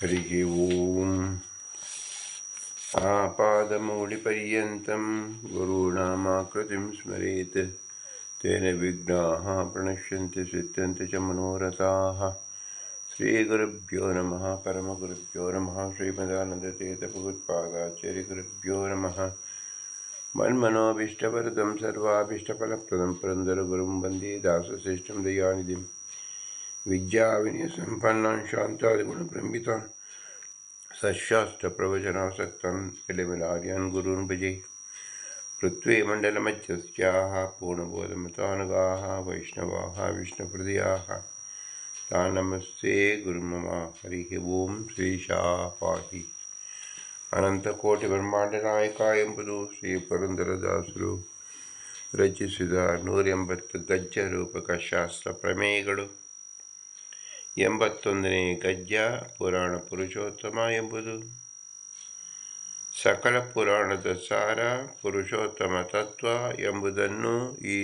हरिः ओम् आपादमौलिपर्यन्तं गुरूणामाकृतिं स्मरेत् तेन विघ्नाः प्रणश्यन्ति सिद्ध्यन्ति च मनोरथाः। श्रीगुरुभ्यो नमः। परमगुरुभ्यो नमः। श्रीमदानन्दतीर्थभगवत्पादाचार्यगुरुभ्यो नमः। मन्मनोभीष्टवरदं सर्वाभीष्टफलप्रदं पुरन्दरगुरुं वन्दे दासश्रेष्ठं दयानिधिं विद्याविनयसम्पन्नां शान्तादिगुणप्रमितान् सशास्त्रप्रवचनासक्तान् एलमिलार्यान् गुरून् भजे। पृथ्वीमण्डलमध्यस्याः पूर्णबोधमतानुगाः वैष्णवाः विष्णुहृदयाः तान् नमस्ते गुरुमम। हरिः ओं श्रीशाः पाहि ಅನಂತಕೋಟಿ ಎಂಬುದು ಶ್ರೀ ಪುರಂದರದಾಸರು ರಚಿಸಿದ 180 ಗಜ್ಜ ರೂಪಕ ಶಾಸ್ತ್ರ ಪ್ರಮೇಯಗಳು. 81ನೇ ಗಜ್ಜ ಪುರಾಣ ಪುರುಷೋತ್ತಮ ಎಂಬುದು. ಸಕಲ ಪುರಾಣದ ಸಾರ ಪುರುಷೋತ್ತಮ ತತ್ವ ಎಂಬುದನ್ನು ಈ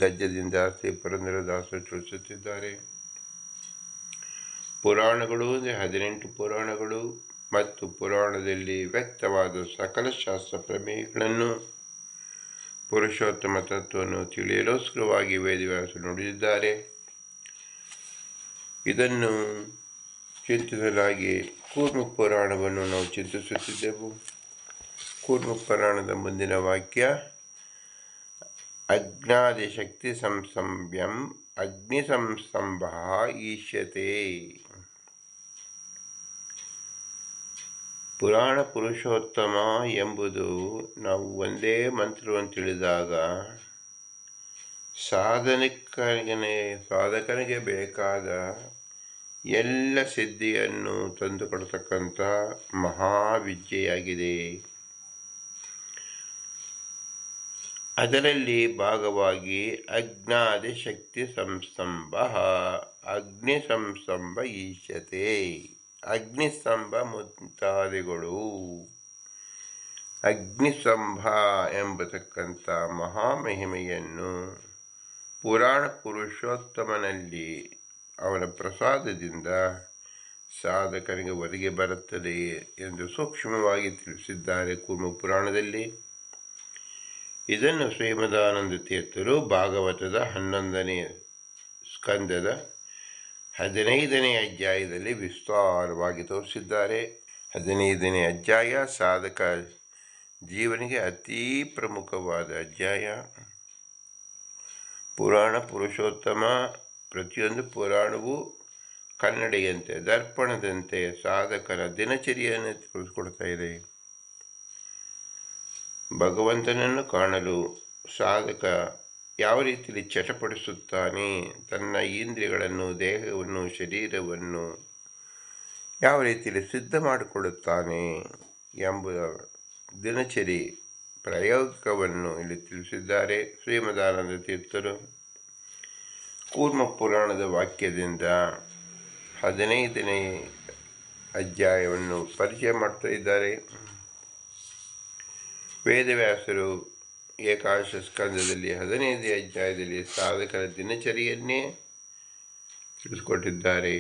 ಗಜ್ಜದಿಂದ ಶ್ರೀ ಪುರಂದರದಾಸರು ತಿಳಿಸುತ್ತಿದ್ದಾರೆ. ಪುರಾಣಗಳು ಅಂದರೆ 18 ಪುರಾಣಗಳು ಮತ್ತು ಪುರಾಣದಲ್ಲಿ ವ್ಯಕ್ತವಾದ ಸಕಲ ಶಾಸ್ತ್ರ ಪ್ರಮೇಯಗಳನ್ನು ಪುರುಷೋತ್ತಮ ತತ್ವವನ್ನು ತಿಳಿಯಲೋಸ್ಕರವಾಗಿ ವೇದವ್ಯಾಸರು ನುಡಿದಿದ್ದಾರೆ. ಇದನ್ನು ಚಿಂತಿಸಲಾಗಿ ಕೂರ್ಮ ಪುರಾಣವನ್ನು ನಾವು ಚಿಂತಿಸುತ್ತಿದ್ದೆವು. ಕೂರ್ಮ ಪುರಾಣದ ಮುಂದಿನ ವಾಕ್ಯ ಅಜ್ಞಾದಿಶಕ್ತಿ ಸಂಸಂಭ್ಯಂ ಅಗ್ನಿ ಸಂಸ್ತಂಭ ಈಶ್ಯತೆ. ಪುರಾಣ ಪುರುಷೋತ್ತಮ ಎಂಬುದು ನಾವು ಒಂದೇ ಮಂತ್ರವನ್ನು ತಿಳಿದಾಗ ಸಾಧಕನಿಗೆ ಬೇಕಾದ ಎಲ್ಲ ಸಿದ್ಧಿಯನ್ನು ತಂದುಕೊಡ್ತಕ್ಕಂಥ ಮಹಾವಿದ್ಯೆಯಾಗಿದೆ. ಅದರಲ್ಲಿ ಭಾಗವಾಗಿ ಅಜ್ಞಾದಿ ಶಕ್ತಿ ಸಂಸ್ತಂಭ ಅಗ್ನಿ ಸಂಸ್ತಂಭ ಈಶ್ಯತೆ. ಅಗ್ನಿಸ್ತಂಭ ಮುಂತಾದಿಗಳು ಅಗ್ನಿಸ್ತಂಭ ಎಂಬತಕ್ಕಂಥ ಮಹಾಮಹಿಮೆಯನ್ನು ಪುರಾಣ ಪುರುಷೋತ್ತಮನಲ್ಲಿ ಅವನ ಪ್ರಸಾದದಿಂದ ಸಾಧಕನಿಗೆ ಒದಗಿ ಬರುತ್ತದೆ ಎಂದು ಸೂಕ್ಷ್ಮವಾಗಿ ತಿಳಿಸಿದ್ದಾರೆ ಕೂರ್ಮ ಪುರಾಣದಲ್ಲಿ. ಇದನ್ನು ಶ್ರೀಮದಾನಂದ ತೀರ್ಥರು ಭಾಗವತದ 11ನೇ ಸ್ಕಂದದ 15ನೇ ಅಧ್ಯಾಯದಲ್ಲಿ ವಿಸ್ತಾರವಾಗಿ ತೋರಿಸಿದ್ದಾರೆ. 15ನೇ ಅಧ್ಯಾಯ ಸಾಧಕ ಜೀವನಿಗೆ ಅತೀ ಪ್ರಮುಖವಾದ ಅಧ್ಯಾಯ. ಪುರಾಣ ಪುರುಷೋತ್ತಮ ಪ್ರತಿಯೊಂದು ಪುರಾಣವೂ ಕನ್ನಡಿಯಂತೆ ದರ್ಪಣದಂತೆ ಸಾಧಕನ ದಿನಚರಿಯನ್ನು ತಿಳಿಸ್ಕೊಡ್ತಾ ಇದೆ. ಭಗವಂತನನ್ನು ಕಾಣಲು ಸಾಧಕ ಯಾವ ರೀತಿಯಲ್ಲಿ ಚಟಪಡಿಸುತ್ತಾನೆ, ತನ್ನ ಇಂದ್ರಿಯಗಳನ್ನು ದೇಹವನ್ನು ಶರೀರವನ್ನು ಯಾವ ರೀತಿಯಲ್ಲಿ ಸಿದ್ಧ ಮಾಡಿಕೊಳ್ಳುತ್ತಾನೆ ಎಂಬ ದಿನಚರಿ ಪ್ರಯೋಗವನ್ನು ಇಲ್ಲಿ ತಿಳಿಸಿದ್ದಾರೆ ಶ್ರೀಮದಾನಂದ ತೀರ್ಥರು. ಕೂರ್ಮ ಪುರಾಣದ ವಾಕ್ಯದಿಂದ 15ನೇ ಅಧ್ಯಾಯವನ್ನು ಪರಿಚಯ ಮಾಡ್ತಾ ಇದ್ದಾರೆ. ವೇದವ್ಯಾಸರು ಏಕಾದಶ ಸ್ಕಂದದಲ್ಲಿ 15ನೇ ಅಧ್ಯಾಯದಲ್ಲಿ ಸಾಧಕರ ದಿನಚರಿಯನ್ನೇ ತಿಳಿಸಿಕೊಟ್ಟಿದ್ದಾರೆ.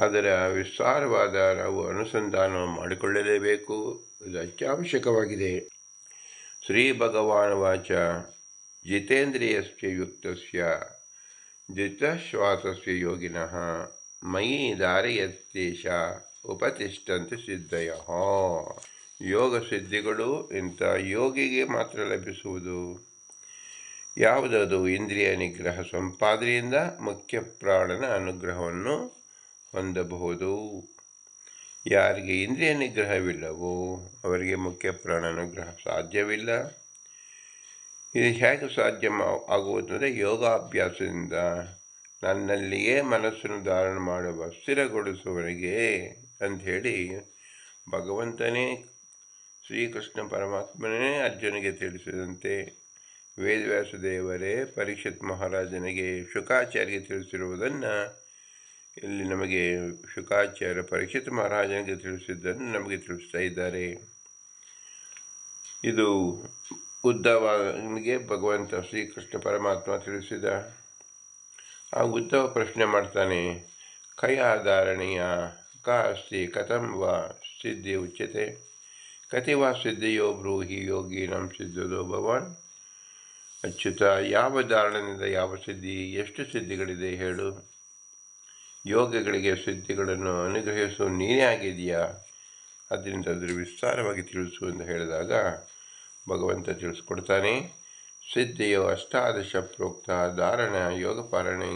ಅದರ ವಿಸ್ತಾರವಾದ ನಾವು ಅನುಸಂಧಾನ ಮಾಡಿಕೊಳ್ಳಲೇಬೇಕು. ಇದು ಅತ್ಯವಶ್ಯಕವಾಗಿದೆ. ಶ್ರೀ ಭಗವಾನ್ ವಾಚ ಜಿತೇಂದ್ರಿಯಸ್ಯ ಯುಕ್ತಸ್ಯ ಜಿತಶ್ವಾಸಸ್ಯ ಯೋಗಿನಃ ಮಯಿ ಧಾರಯತ್ತೇಷ ಉಪತಿಷ್ಠಂತೆ ಸಿದ್ಧಯಃ. ಯೋಗ ಸಿದ್ಧಿಗಳು ಇಂಥ ಯೋಗಿಗೆ ಮಾತ್ರ ಲಭಿಸುವುದು. ಯಾವುದದು? ಇಂದ್ರಿಯ ನಿಗ್ರಹ ಸಂಪಾದನೆಯಿಂದ ಮುಖ್ಯ ಪ್ರಾಣನ ಅನುಗ್ರಹವನ್ನು ಹೊಂದಬಹುದು. ಯಾರಿಗೆ ಇಂದ್ರಿಯ ನಿಗ್ರಹವಿಲ್ಲವೋ ಅವರಿಗೆ ಮುಖ್ಯ ಪ್ರಾಣ ಅನುಗ್ರಹ ಸಾಧ್ಯವಿಲ್ಲ. ಇದು ಹೇಗೆ ಸಾಧ್ಯ ಆಗುವುದಂದರೆ ಯೋಗಾಭ್ಯಾಸದಿಂದ ನನ್ನಲ್ಲಿಯೇ ಮನಸ್ಸನ್ನು ಧಾರಣ ಮಾಡುವ ಸ್ಥಿರಗೊಳಿಸುವವನಿಗೆ ಅಂಥೇಳಿ ಭಗವಂತನೇ ಶ್ರೀಕೃಷ್ಣ ಪರಮಾತ್ಮನೇ ಅರ್ಜುನಿಗೆ ತಿಳಿಸಿದಂತೆ ವೇದವ್ಯಾಸ ದೇವರೇ ಪರೀಕ್ಷಿತ್ ಮಹಾರಾಜನಿಗೆ ಶುಕಾಚಾರ್ಯಗೆ ತಿಳಿಸಿರುವುದನ್ನು ಇಲ್ಲಿ ನಮಗೆ ಶುಕಾಚಾರ್ಯ ಪರೀಕ್ಷಿತ್ ಮಹಾರಾಜನಿಗೆ ತಿಳಿಸಿದ್ದನ್ನು ನಮಗೆ ತಿಳಿಸ್ತಾ ಇದ್ದಾರೆ. ಇದು ಉದ್ಧವನಿಗೆ ಭಗವಂತ ಶ್ರೀಕೃಷ್ಣ ಪರಮಾತ್ಮ ತಿಳಿಸಿದ. ಆ ಉದ್ಧವ ಪ್ರಶ್ನೆ ಮಾಡ್ತಾನೆ, ಕಯಾಧಾರಣೀಯ ಕ ಅಸ್ತಿ ಕಥಂ ವಾ ಸಿದ್ಧಿ ಉಚ್ಯತೆ ಕತಿ ವಾ ಸಿದ್ಧಿಯೋ ಬ್ರೂಹಿ ಯೋಗೀನಂ ಸಿದ್ಧದೋ ಭವಾನ್. ಅಚ್ಯುತ, ಯಾವ ಧಾರಣೆಯಿಂದ ಯಾವ ಸಿದ್ಧಿ, ಎಷ್ಟು ಸಿದ್ಧಿಗಳಿದೆ ಹೇಳು. ಯೋಗಗಳಿಗೆ ಸಿದ್ಧಿಗಳನ್ನು ಅನುಗ್ರಹಿಸು ನೀನೇ ಆಗಿದೆಯಾ, ಅದರಿಂದ ಅದರ ವಿಸ್ತಾರವಾಗಿ ತಿಳಿಸು ಎಂದು ಹೇಳಿದಾಗ ಭಗವಂತ ತಿಳಿಸ್ಕೊಡ್ತಾನೆ. ಸಿದ್ಧಿಯೋ ಅಷ್ಟಾದಶ ಪ್ರೋಕ್ತ ಧಾರಣ ಯೋಗಪಾರಣೈ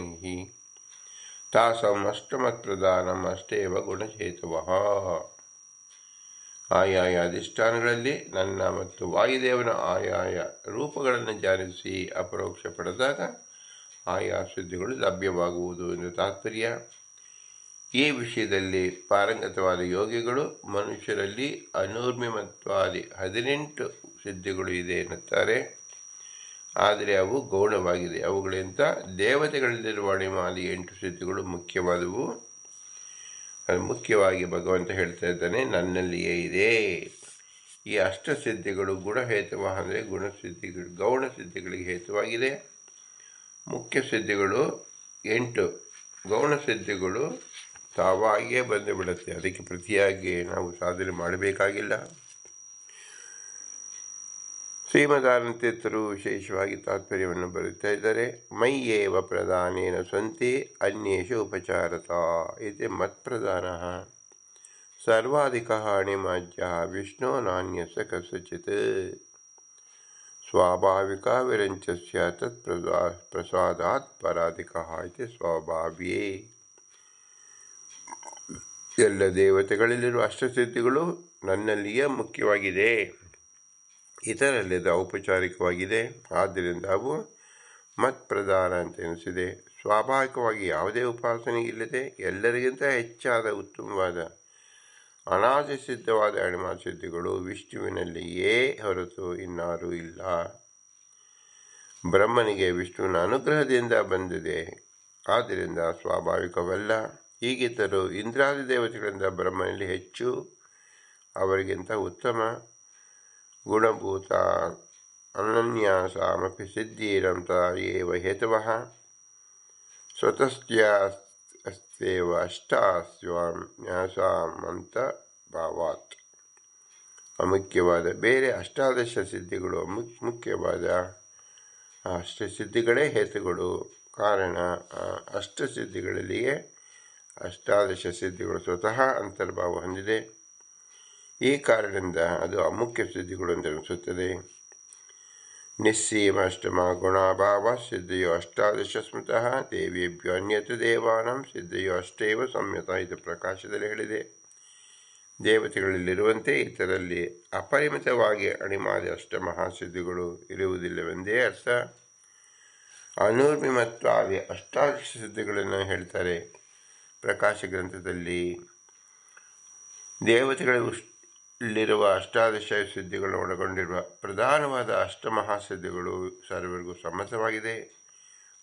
ತಾಸಂ ಅಷ್ಟಮತ್ಪ್ರಧಾನಂ ಅಷ್ಟೇವ ಗುಣಚೇತವಃ. ಆಯಾಯ ಅಧಿಷ್ಠಾನಗಳಲ್ಲಿ ನನ್ನ ಮತ್ತು ವಾಯುದೇವನ ಆಯಾಯ ರೂಪಗಳನ್ನು ಜಾನಿಸಿ ಅಪರೋಕ್ಷ ಪಡೆದಾಗ ಆಯಾ ಸಿದ್ಧಿಗಳು ಲಭ್ಯವಾಗುವುದು ಎಂದು ತಾತ್ಪರ್ಯ. ಈ ವಿಷಯದಲ್ಲಿ ಪಾರಂಗತವಾದ ಯೋಗಿಗಳು ಮನುಷ್ಯರಲ್ಲಿ ಅನೂರ್ಮಿಮತ್ವಾದಿ 18 ಸಿದ್ಧಿಗಳು ಇದೆ ಎನ್ನುತ್ತಾರೆ. ಆದರೆ ಅವು ಗೌಣವಾಗಿದೆ. ಅವುಗಳಿಂದ ದೇವತೆಗಳಲ್ಲಿರುವ ಅಣಿಮಾದಿ 8 ಸಿದ್ಧಿಗಳು ಮುಖ್ಯವಾದವು. ಮುಖ್ಯವಾಗಿ ಭಗವಂತ ಹೇಳ್ತಾ ಇದ್ದಾನೆ, ನನ್ನಲ್ಲಿಯೇ ಇದೆ. ಈ ಅಷ್ಟಸಿದ್ಧಿಗಳು ಗುಣಹೇತುವ ಅಂದರೆ ಗುಣಸಿದ್ಧಿಗಳು ಗೌಣ ಸಿದ್ಧಿಗಳಿಗೆ ಹೇತುವಾಗಿದೆ. ಮುಖ್ಯ ಸಿದ್ಧಿಗಳು 8, ಗೌಣ ಸಿದ್ಧಿಗಳು ತಾವಾಗಿಯೇ ಬಂದು ಬಿಡುತ್ತೆ. ಅದಕ್ಕೆ ಪ್ರತಿಯಾಗಿ ನಾವು ಸಾಧನೆ ಮಾಡಬೇಕಾಗಿಲ್ಲ. ಶ್ರೀಮದಾನಂತೀರ್ಥರು ವಿಶೇಷವಾಗಿ ತಾತ್ಪರ್ಯವನ್ನು ಬರುತ್ತಾ ಇದ್ದಾರೆ. ಮಯ್ಯೇವ ಪ್ರಧಾನೇನ ಸಂತಿ ಅನ್ಯೇಷು ಉಪಚಾರತಾ ಇತಿ ಮತ್ಪ್ರಧಾನಃ ಸರ್ವಾಧಿಕಃ ಅಣಿಮಾಜ್ಯಃ ವಿಷ್ಣೋ ನಾನ್ಯಸ್ಯ ಕಸ್ಯಚಿತ್ ಸ್ವಾಭಾವಿಕ ವಿರಂಚಸ್ಯ ತತ್ ಪ್ರಸಾದಾತ್ ಪರಾಧಿಕಃ ಇತಿ ಸ್ವಭಾವ್ಯೇ. ಎಲ್ಲ ದೇವತೆಗಳಲ್ಲಿರುವ ಅಷ್ಟಸಿದ್ಧಿಗಳು ನನ್ನಲ್ಲಿಯೇ ಮುಖ್ಯವಾಗಿದೆ, ಇತರಲ್ಲಿದ್ದ ಔಪಚಾರಿಕವಾಗಿದೆ. ಆದ್ದರಿಂದ ಅವು ಮತ್ಪ್ರಧಾನ ಅಂತ ಎನಿಸಿದೆ. ಸ್ವಾಭಾವಿಕವಾಗಿ ಯಾವುದೇ ಉಪಾಸನೆ ಇಲ್ಲದೆ ಎಲ್ಲರಿಗಿಂತ ಹೆಚ್ಚಾದ ಉತ್ತಮವಾದ ಅನಾದಿಸಿದ್ಧವಾದ ಅಣಿಮಾ ಸಿದ್ಧಿಗಳು ವಿಷ್ಣುವಿನಲ್ಲಿಯೇ ಹೊರತು ಇನ್ನಾರೂ ಇಲ್ಲ. ಬ್ರಹ್ಮನಿಗೆ ವಿಷ್ಣುವಿನ ಅನುಗ್ರಹದಿಂದ ಬಂದಿದೆ, ಆದ್ದರಿಂದ ಸ್ವಾಭಾವಿಕವಲ್ಲ. ಹೀಗಿದ್ದರೂ ಇಂದ್ರಾದಿ ದೇವತೆಗಳಿಂದ ಬ್ರಹ್ಮನಲ್ಲಿ ಹೆಚ್ಚು, ಅವರಿಗಿಂತ ಉತ್ತಮ ಗುಣಭೂತ ಅನನ್ಯಾಸಾಮಪಿ ಸಿದ್ಧಿರಂ ತಯೇವ ಹೇತವಃ ಸ್ವತಸ್ತ್ಯಸ್ತೇವ ಅಷ್ಟಾಸ್ವಾಂ ನ್ಯಾಸಾಮಂತ ಭಾವಾತ್. ಅಮುಖ್ಯವಾದ ಬೇರೆ ಅಷ್ಟಾದಶ ಸಿದ್ಧಿಗಳು ಮುಖ್ಯವಾದ ಅಷ್ಟಸಿದ್ಧಿಗಳೇ ಹೇತುಗಳು. ಕಾರಣ ಅಷ್ಟಸಿದ್ಧಿಗಳಲ್ಲಿಯೇ ಅಷ್ಟಾದಶ ಸಿದ್ಧಿಗಳು ಸ್ವತಃ ಅಂತರ್ಭಾವ ಹೊಂದಿದೆ. ಈ ಕಾರಣದಿಂದ ಅದು ಅಮುಖ್ಯ ಸಿದ್ಧಿಗಳು ಅಂತ ಅನಿಸುತ್ತದೆ. ನಿಸ್ಸೀಮ ಅಷ್ಟಮ ಗುಣಾಭಾವ ಸಿದ್ಧಿಯೋ ಅಷ್ಟಾದಶ ಸ್ಮೃತಃ ದೇವೇಭ್ಯೋ ಅನ್ಯತು ದೇವಾನಂ ಸಿದ್ಧಿಯೋ ಅಷ್ಟೇವ ಸಂಯತ. ಇದು ಪ್ರಕಾಶದಲ್ಲಿ ಹೇಳಿದೆ. ದೇವತೆಗಳಲ್ಲಿರುವಂತೆ ಇತರಲ್ಲಿ ಅಪರಿಮಿತವಾಗಿ ಅಣಿಮಾದಿ ಅಷ್ಟಮಹಾಸಿದ್ಧಿಗಳು ಇರುವುದಿಲ್ಲವೆಂದೇ ಅರ್ಥ. ಅನೂರ್ಮಿಮತ್ವಾದಿ ಅಷ್ಟಾದಶ ಸಿದ್ಧಿಗಳನ್ನು ಹೇಳ್ತಾರೆ ಪ್ರಕಾಶ ಗ್ರಂಥದಲ್ಲಿ. ದೇವತೆಗಳಲ್ಲಿರುವ ಅಷ್ಟಾದಶ ಸಿದ್ಧಿಗಳನ್ನು ಒಳಗೊಂಡಿರುವ ಪ್ರಧಾನವಾದ ಅಷ್ಟಮಹಾಸಿದ್ಧಿಗಳು ಸರ್ವರಿಗೂ ಸಮ್ಮತವಾಗಿದೆ.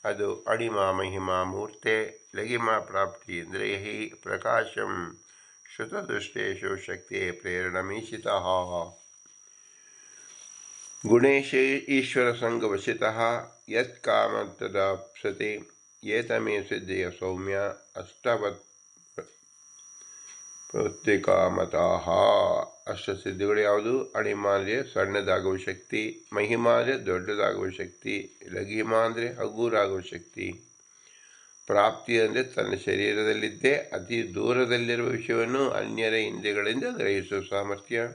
ಅದು ಅಣಿಮಾ ಮಹಿಮಾ ಮೂರ್ತೆ ಲಘಿಮಾ ಪ್ರಾಪ್ತಿ ಇಂದ್ರಿಯೈ ಪ್ರಕಾಶಂ ಶ್ರುತದೃಷ್ಟೇಶು ಶಕ್ತಿ ಪ್ರೇರಣಮೀಶಿತಃ ಗುಣೇಶ ಈಶ್ವರ ಸಂಗವಶಿತಃ ಯತ್ ಕಾಮತದಾಪ್ಸತೆ ಏತಮೇ ಸಿದ್ಧಿಯ ಸೌಮ್ಯ ಅಷ್ಟವತ್ ಪ್ರತ್ಯೇಕಾಮತಃ. ಅಷ್ಟಸಿದ್ಧಿಗಳು ಯಾವುದು? ಅಣಿಮಾ ಅಂದರೆ ಸಣ್ಣದಾಗುವ ಶಕ್ತಿ, ಮಹಿಮಾ ಅಂದರೆ ದೊಡ್ಡದಾಗುವ ಶಕ್ತಿ, ಲಘಿಮಾ ಅಂದರೆ ಹಗುರಾಗುವ ಶಕ್ತಿ, ಪ್ರಾಪ್ತಿ ಅಂದರೆ ತನ್ನ ಶರೀರದಲ್ಲಿದ್ದೇ ಅತಿ ದೂರದಲ್ಲಿರುವ ವಿಷಯವನ್ನು ಅನ್ಯರ ಇಂದ್ರಿಯಗಳಿಂದ ಗ್ರಹಿಸುವ ಸಾಮರ್ಥ್ಯ,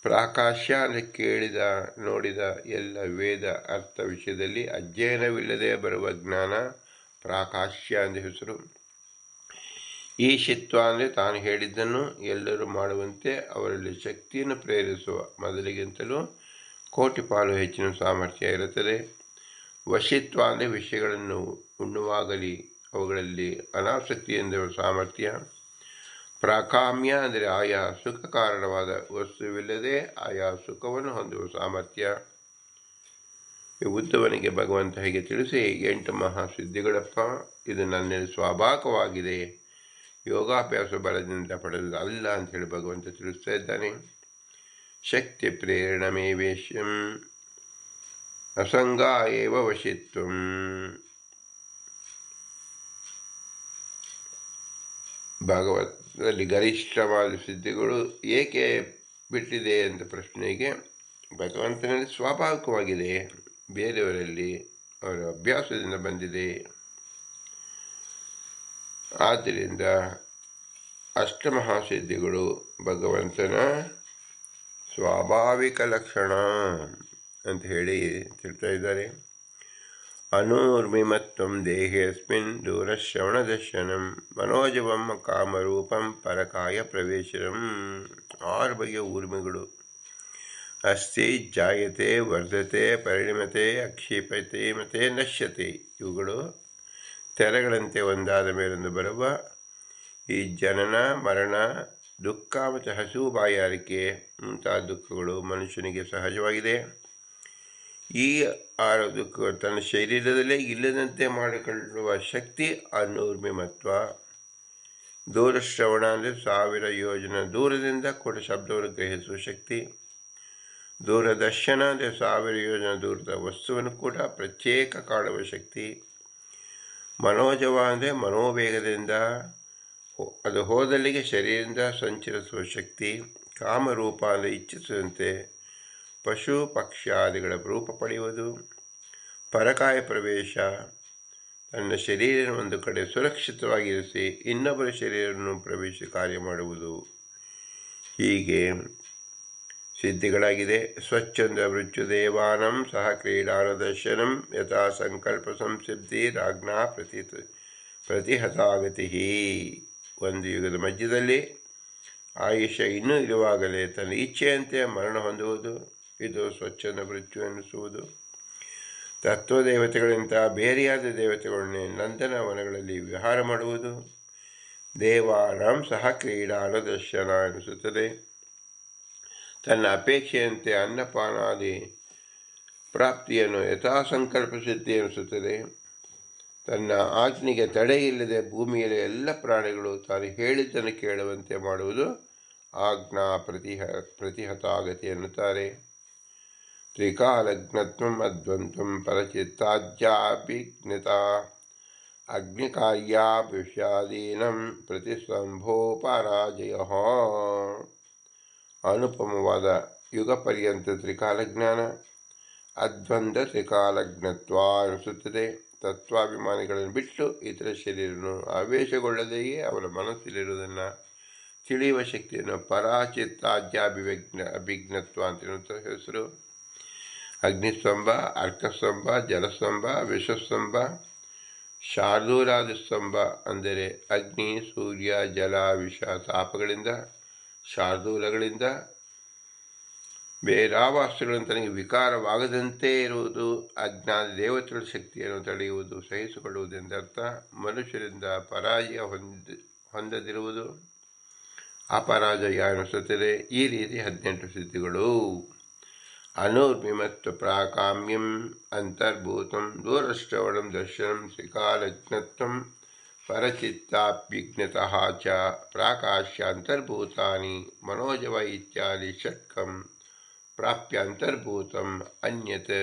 ಪ್ರಾಕಾಶ್ಯ ಅಂದರೆ ಕೇಳಿದ ನೋಡಿದ ಎಲ್ಲ ವೇದ ಅರ್ಥ ವಿಷಯದಲ್ಲಿ ಅಧ್ಯಯನವಿಲ್ಲದೆ ಬರುವ ಜ್ಞಾನ ಪ್ರಾಕಾಶ್ಯ ಎಂದು ಹೆಸರು. ಈಶಿತ್ವ ಅಂದರೆ ತಾನು ಹೇಳಿದ್ದನ್ನು ಎಲ್ಲರೂ ಮಾಡುವಂತೆ ಅವರಲ್ಲಿ ಶಕ್ತಿಯನ್ನು ಪ್ರೇರಿಸುವ ಮೊದಲಿಗಿಂತಲೂ ಕೋಟಿ ಪಾಲು ಹೆಚ್ಚಿನ ಸಾಮರ್ಥ್ಯ ಇರುತ್ತದೆ. ವಶಿತ್ವ ಅಂದರೆ ವಿಷಯಗಳನ್ನು ಉಣ್ಣುವಾಗಲಿ ಅವುಗಳಲ್ಲಿ ಅನಾಸಕ್ತಿಯಿಂದ ಸಾಮರ್ಥ್ಯ. ಪ್ರಾಕಾಮ್ಯ ಅಂದರೆ ಆಯಾ ಸುಖ ಕಾರಣವಾದ ವಸ್ತುವಿಲ್ಲದೆ ಆಯಾ ಸುಖವನ್ನು ಹೊಂದುವ ಸಾಮರ್ಥ್ಯ. ಉದ್ದವನಿಗೆ ಭಗವಂತ ಹೀಗೆ ತಿಳಿಸಿ 8 ಮಹಾಸಿದ್ಧಿಗಳಪ್ಪ, ಇದು ನನ್ನಲ್ಲಿ ಸ್ವಾಭಾವಿಕವಾಗಿದೆ, ಯೋಗಾಭ್ಯಾಸ ಬಲದಿಂದ ಪಡೆದಲ್ಲ ಅಂಥೇಳಿ ಭಗವಂತ ತಿಳಿಸ್ತಾ ಇದ್ದಾನೆ. ಶಕ್ತಿ ಪ್ರೇರಣಮೇವೇಶ್ಯಂ ಅಸಂಗ ಏವ ವಶಿತ್ವಂ. ಭಾಗವತದಲ್ಲಿ ಗರಿಷ್ಠವಾದ ಸಿದ್ಧಿಗಳು ಏಕೆ ಬಿಟ್ಟಿದೆ ಅಂತ ಪ್ರಶ್ನೆಗೆ ಭಗವಂತನಲ್ಲಿ ಸ್ವಾಭಾವಿಕವಾಗಿದೆ, ಬೇರೆಯವರಲ್ಲಿ ಅವರ ಅಭ್ಯಾಸದಿಂದ ಬಂದಿದೆ. ಆದ್ದರಿಂದ ಅಷ್ಟಮಹಾಸಿದ್ಧಿಗಳು ಭಗವಂತನ ಸ್ವಾಭಾವಿಕ ಲಕ್ಷಣ ಅಂತ ಹೇಳಿ ತಿಳ್ತಾ ಇದ್ದಾರೆ. ಅನೂರ್ಮಿಮತ್ವಂ ದೇಹೇಸ್ಮಿನ್ ದೂರಶ್ರವಣದರ್ಶನಂ ಮನೋಜವಂ ಕಾಮರೂಪಂ ಪರಕಾಯ ಪ್ರವೇಶನಂ. 6 ಬಗೆಯ ಊರ್ಮಿಗಳು: ಅಸ್ತಿ, ಜಾಯತೆ, ವರ್ಧತೆ, ಪರಿಣಮತೆ, ಅಕ್ಷಿಪತೆ ಮತ್ತು ನಶ್ಯತೆ. ಇವುಗಳು ತೆರೆಗಳಂತೆ ಒಂದಾದ ಮೇಲೊಂದು ಬರುವ ಈ ಜನನ, ಮರಣ, ದುಃಖ ಮತ್ತು ಹಸಿವು, ಬಾಯಾರಿಕೆ ಮುಂತಾದ ದುಃಖಗಳು ಮನುಷ್ಯನಿಗೆ ಸಹಜವಾಗಿದೆ. ಈ 6 ದುಃಖಗಳು ತನ್ನ ಶರೀರದಲ್ಲೇ ಇಲ್ಲದಂತೆ ಮಾಡಿಕೊಳ್ಳುವ ಶಕ್ತಿ ಅನೂರ್ಮಿಮತ್ವ. ದೂರಶ್ರವಣ ಅಂದರೆ 1000 ಯೋಜನ ದೂರದಿಂದ ಕೂಡ ಶಬ್ದವನ್ನು ಗ್ರಹಿಸುವ ಶಕ್ತಿ. ದೂರದರ್ಶನ ಅಂದರೆ 1000 ಯೋಜನ ದೂರದ ವಸ್ತುವನ್ನು ಕೂಡ ಪ್ರತ್ಯೇಕ ಕಾಣುವ ಶಕ್ತಿ. ಮನೋಜವ ಅಂದರೆ ಮನೋವೇಗದಿಂದ ಅದು ಹೋದಲ್ಲಿಗೆ ಶರೀರದಿಂದ ಸಂಚರಿಸುವ ಶಕ್ತಿ. ಕಾಮರೂಪ ಅಂದರೆ ಇಚ್ಛಿಸಿದಂತೆ ಪಶು ಪಕ್ಷಾದಿಗಳ ರೂಪ ಪಡೆಯುವುದು. ಪರಕಾಯ ಪ್ರವೇಶ, ತನ್ನ ಶರೀರ ಒಂದು ಕಡೆ ಸುರಕ್ಷಿತವಾಗಿರಿಸಿ ಇನ್ನೊಬ್ಬರ ಶರೀರವನ್ನು ಪ್ರವೇಶಿಸಿ ಕಾರ್ಯ ಮಾಡುವುದು. ಹೀಗೆ ಸಿದ್ಧಿಗಳಾಗಿದೆ. ಸ್ವಚ್ಛಂದ ಮೃತ್ಯು ದೇವಾನಂ ಸಹ ಕ್ರೀಡಾನದರ್ಶನಂ ಯಥಾ ಸಂಕಲ್ಪ ಸಂಸಿದ್ಧಿ ರಾಜ್ಞಾ ಪ್ರತಿಹತಾಗತಿ. ಒಂದು ಯುಗದ ಮಧ್ಯದಲ್ಲಿ ಆಯುಷ್ಯ ಇನ್ನೂ ಇರುವಾಗಲೇ ತನ್ನ ಇಚ್ಛೆಯಂತೆ ಮರಣ ಹೊಂದುವುದು, ಇದು ಸ್ವಚ್ಛಂದ ಮೃತ್ಯು ಎನ್ನಿಸುವುದು. ತತ್ವದೇವತೆಗಳಿಂದ ಬೇರೆಯಾದ ದೇವತೆಗಳನ್ನೇ ನಂದನವನಗಳಲ್ಲಿ ವಿಹಾರ ಮಾಡುವುದು ದೇವಾನಾಂ ಸಹ ಕ್ರೀಡಾನದರ್ಶನ ಎನಿಸುತ್ತದೆ. ತನ್ನ ಅಪೇಕ್ಷೆಯಂತೆ ಅನ್ನಪಾನಾದಿ ಪ್ರಾಪ್ತಿಯನ್ನು ಯಥಾಸಂಕಲ್ಪ ಸಿದ್ಧಿ ಎನಿಸುತ್ತದೆ. ತನ್ನ ಆಜ್ಞೆಗೆ ತಡೆಯಿಲ್ಲದೆ ಭೂಮಿಯಲ್ಲಿ ಎಲ್ಲ ಪ್ರಾಣಿಗಳು ತಾನು ಹೇಳಿದ್ದನ್ನು ಕೇಳುವಂತೆ ಮಾಡುವುದು ಆಜ್ಞಾ ಪ್ರತಿಹತಾಗತಿ ಎನ್ನುತ್ತಾರೆ. ತ್ರಿಕಾಲಜ್ಞತ್ವಂ ಅದ್ವಂತ್ವಂ ಪರಚಿತ್ತಾಜ್ಯಾಭಿಜ್ಞತ ಅಗ್ನಿಕಾರ್ಯಾಭಿಷಾದೀನಂ ಪ್ರತಿಸ್ತಂಭೋಪರಾಜಯ. ಅನುಪಮವಾದ ಯುಗ ಪರ್ಯಂತ ತ್ರಿಕಾಲಜ್ಞಾನ ಅದ್ವಂದ ತ್ರಿಕಾಲಜ್ಞತ್ವ ಅನಿಸುತ್ತದೆ. ತತ್ವಾಭಿಮಾನಿಗಳನ್ನು ಬಿಟ್ಟು ಇತರ ಶರೀರನು ಆವೇಶಗೊಳ್ಳದೆಯೇ ಅವರ ಮನಸ್ಸಲ್ಲಿರುವುದನ್ನು ತಿಳಿಯುವ ಶಕ್ತಿಯನ್ನು ಅಭಿಜ್ಞತ್ವ ಅಂತ ಹೆಸರು. ಅಗ್ನಿಸ್ತಂಭ, ಅರ್ಕಸ್ತಂಭ, ಜಲಸ್ತಂಭ, ವಿಷಸ್ತಂಭ, ಶಾರ್ದೂಲಾದಿಸ್ತಂಭ ಅಂದರೆ ಅಗ್ನಿ, ಸೂರ್ಯ, ಜಲ, ವಿಷ, ತಾಪಗಳಿಂದ, ಶಾರ್ದೂಲಗಳಿಂದ ಬೇರಾವ ವಸ್ತುಗಳನ್ನು ತನಗೆ ವಿಕಾರವಾಗದಂತೆ ಇರುವುದು. ಅಜ್ಞಾನ ದೇವತೆಗಳ ಶಕ್ತಿಯನ್ನು ತಡೆಯುವುದು, ಸಹಿಸಿಕೊಳ್ಳುವುದೆಂದರ್ಥ. ಮನುಷ್ಯರಿಂದ ಪರಾಜಯ ಹೊಂದದಿರುವುದು ಅಪರಾಜಯ ಎನಿಸುತ್ತದೆ. ಈ ರೀತಿ 18 ಸಿದ್ಧಿಗಳು. ಅನೂರ್ಮಿಮತ್ವ ಪ್ರಾಕಾಮ್ಯಂ ಅಂತರ್ಭೂತಂ ದೂರಶ್ರವಣಂ ದರ್ಶನಂ ತ್ರಿಕಾಲಜ್ಞತ್ವಂ ಪರಚಿತ್ತಾಪ್ಯಜ್ಞತಃ ಚ ಪ್ರಾಕಾಶ್ಯಾಂತರ್ಭೂತಾನಿ ಮನೋಜವ ಇತ್ಯಾದಿ ಷಟ್ಕಂ ಪ್ರಾಪ್ಯಾಂತರ್ಭೂತಂ ಅನ್ಯತ್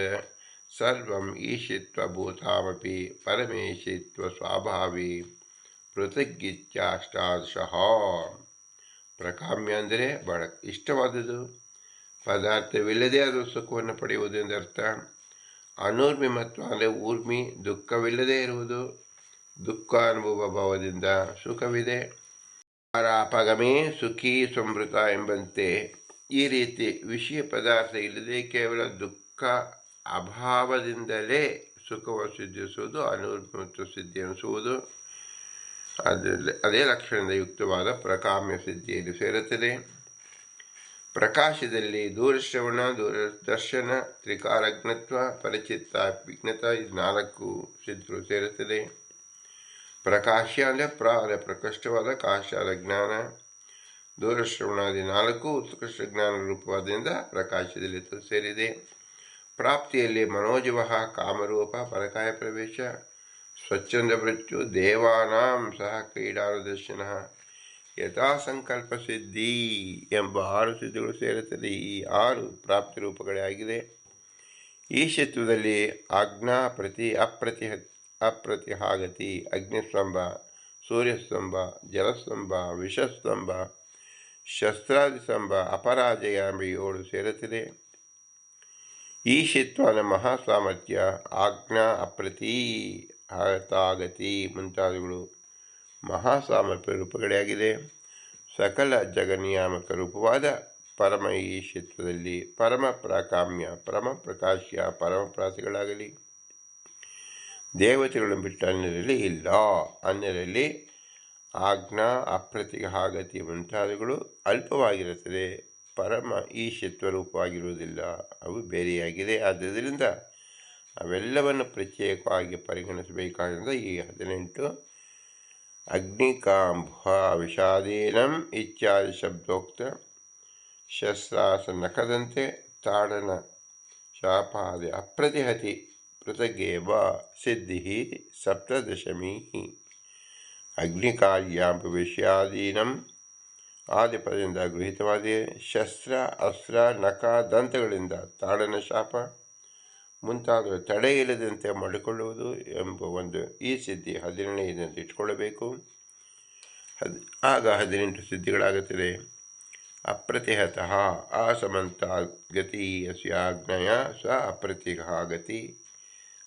ಸರ್ವಂ ಈಶಿತ್ವಭೂತಾಮಪಿ ಪರಮೇಶಿತ್ವ ಸ್ವಾಭಾವಿ ಪೃಥಗಿತ್ಯಾಷ್ಟಾದಶಃ. ಪ್ರಕಾಮ್ಯ ಅಂದರೆ ಬಹಳ ಇಷ್ಟವಾದುದು, ಪದಾರ್ಥವಿಲ್ಲದೆ ಅದು ಸುಖವನ್ನು ಪಡೆಯುವುದು ಎಂದರ್ಥ. ಅನೂರ್ಮಿಮತ್ವ ಅಂದರೆ ಊರ್ಮಿ, ದುಃಖವಿಲ್ಲದೆ ಇರುವುದು, ದುಃಖಾನುಭವ ಭಾವದಿಂದ ಸುಖವಿದೆ. ಪರಾಪಗಮೇ ಸುಖಿ ಸಮೃತ ಎಂಬಂತೆ ಈ ರೀತಿ ವಿಷಯ ಪದಾರ್ಥ ಇಲ್ಲದೆ ಕೇವಲ ದುಃಖ ಅಭಾವದಿಂದಲೇ ಸುಖವನ್ನು ಸಿದ್ಧಿಸುವುದು ಅನೂರ್ಮಿಮತ್ವ ಸಿದ್ಧಿ ಎನಿಸುವುದು. ಅದೇ ಲಕ್ಷಣದ ಯುಕ್ತವಾದ ಪ್ರಕಾಮ್ಯ ಸಿದ್ಧಿಯಲ್ಲಿ ಸೇರುತ್ತದೆ. ಪ್ರಕಾಶದಲ್ಲಿ ದೂರಶ್ರವಣ, ದೂರದರ್ಶನ, ತ್ರಿಕಾಲಜ್ಞತ್ವ, ಪರಿಚಿತ್ತ, ವಿಜ್ಞತ, ಇದು 4 ಸಿದ್ಧಿಗಳು ಸೇರುತ್ತದೆ. ಪ್ರಕಾಶ ಅಂದರೆ ಪ್ರಕೃಷ್ಟವಾದ ಕಾಶಾದ ಜ್ಞಾನ, ದೂರಶ್ರವಣಾದಿ 4 ಉತ್ಕೃಷ್ಟ ಜ್ಞಾನ ರೂಪವಾದ್ದರಿಂದ ಪ್ರಕಾಶದಲ್ಲಿ ಸೇರಿದೆ. ಪ್ರಾಪ್ತಿಯಲ್ಲಿ ಮನೋಜವ ಕಾಮರೂಪ ಪರಕಾಯ ಪ್ರವೇಶ, ಸ್ವಚ್ಛಂದ ಮೃತ್ಯು ದೇವಾನಾಂ ಸಹ ಕ್ರೀಡಾನುದರ್ಶನ ಯಥಾಸಂಕಲ್ಪ ಸಿದ್ಧಿ ಎಂಬ 6 ಸಿದ್ಧಿಗಳು ಸೇರುತ್ತದೆ. ಈ 6 ಪ್ರಾಪ್ತಿ ರೂಪಗಳೇ ಆಗಿದೆ. ಈ ಶತ್ವದಲ್ಲಿ ಆಜ್ಞಾ ಅಪ್ರತಿಹಾಗತಿ, ಅಗ್ನಿಸ್ತಂಭ, ಸೂರ್ಯಸ್ತಂಭ, ಜಲಸ್ತಂಭ, ವಿಷಸ್ತಂಭ, ಶಸ್ತ್ರಾದಿಸ್ತಂಭ, ಅಪರಾಜಯ ಎಂಬ 7 ಸೇರುತ್ತದೆ. ಈಶಿತ್ವನ ಮಹಾಸಾಮರ್ಥ್ಯ, ಆಜ್ಞಾ, ಅಪ್ರತಿ, ಹತಾಗತಿ ಮುಂತಾದವುಗಳು ಮಹಾಸಾಮರ್ಥ್ಯ ರೂಪಗಳಾಗಿದೆ. ಸಕಲ ಜಗನಿಯಾಮಕ ರೂಪವಾದ ಪರಮ ಈಶಿತ್ವದಲ್ಲಿ ಪರಮ ಪ್ರಾಕಾಮ್ಯ, ಪರಮ ಪ್ರಕಾಶ್ಯ, ಪರಮಪ್ರಾತಿಗಳಾಗಲಿ ದೇವತೆಗಳನ್ನು ಬಿಟ್ಟು ಅನ್ಯರಲ್ಲಿ ಇಲ್ಲ. ಅನ್ಯರಲ್ಲಿ ಆಜ್ಞಾ, ಅಪ್ರತಿಹಾಗತಿ ಮುಂತಾದವುಗಳು ಅಲ್ಪವಾಗಿರುತ್ತದೆ. ಪರಮ ಈಶಿತ್ವ ರೂಪವಾಗಿರುವುದಿಲ್ಲ, ಅವು ಬೇರೆಯಾಗಿದೆ. ಆದ್ದರಿಂದ ಅವೆಲ್ಲವನ್ನು ಪ್ರತ್ಯೇಕವಾಗಿ ಪರಿಗಣಿಸಬೇಕಾದ ಈ 18 ಅಗ್ನಿಕಾಂಬ ವಿಷಾದೀನಂ ಇತ್ಯಾದಿ ಶಬ್ದೋಕ್ತ ಶಸ್ತ್ರಾಸ ನಖದಂತೆ ತಾಡನ ಶಾಪಾದಿ ಅಪ್ರತಿಹತಿ ಪೃಥಗೇವ ಸಿದ್ಧಿ ಸಪ್ತದಶಮಿ. ಅಗ್ನಿಕಾರ್ಯಾಂಬ ವಿಷಯಾದೀನಂ ಆದಿಪದದಿಂದ ಗೃಹೀತವಾದ ಶಸ್ತ್ರ, ಅಸ್ತ್ರ, ನಖ, ದಂತಗಳಿಂದ ತಾಡನ ಶಾಪ ಮುಂತಾದ ತಡೆಯಿಲ್ಲದಂತೆ ಮಾಡಿಕೊಳ್ಳುವುದು ಎಂಬ ಒಂದು ಈ ಸಿದ್ಧಿ 17ನೇದಂತೆ ಇಟ್ಕೊಳ್ಳಬೇಕು. ಆಗ 18 ಸಿದ್ಧಿಗಳಾಗುತ್ತದೆ. ಅಪ್ರತಿಹತಃ ಅಸಮಂತಾಗತಿ ಯಸ್ಯಾಜ್ಞಯ ಸ ಅಪ್ರತಿಹಾಗತಿ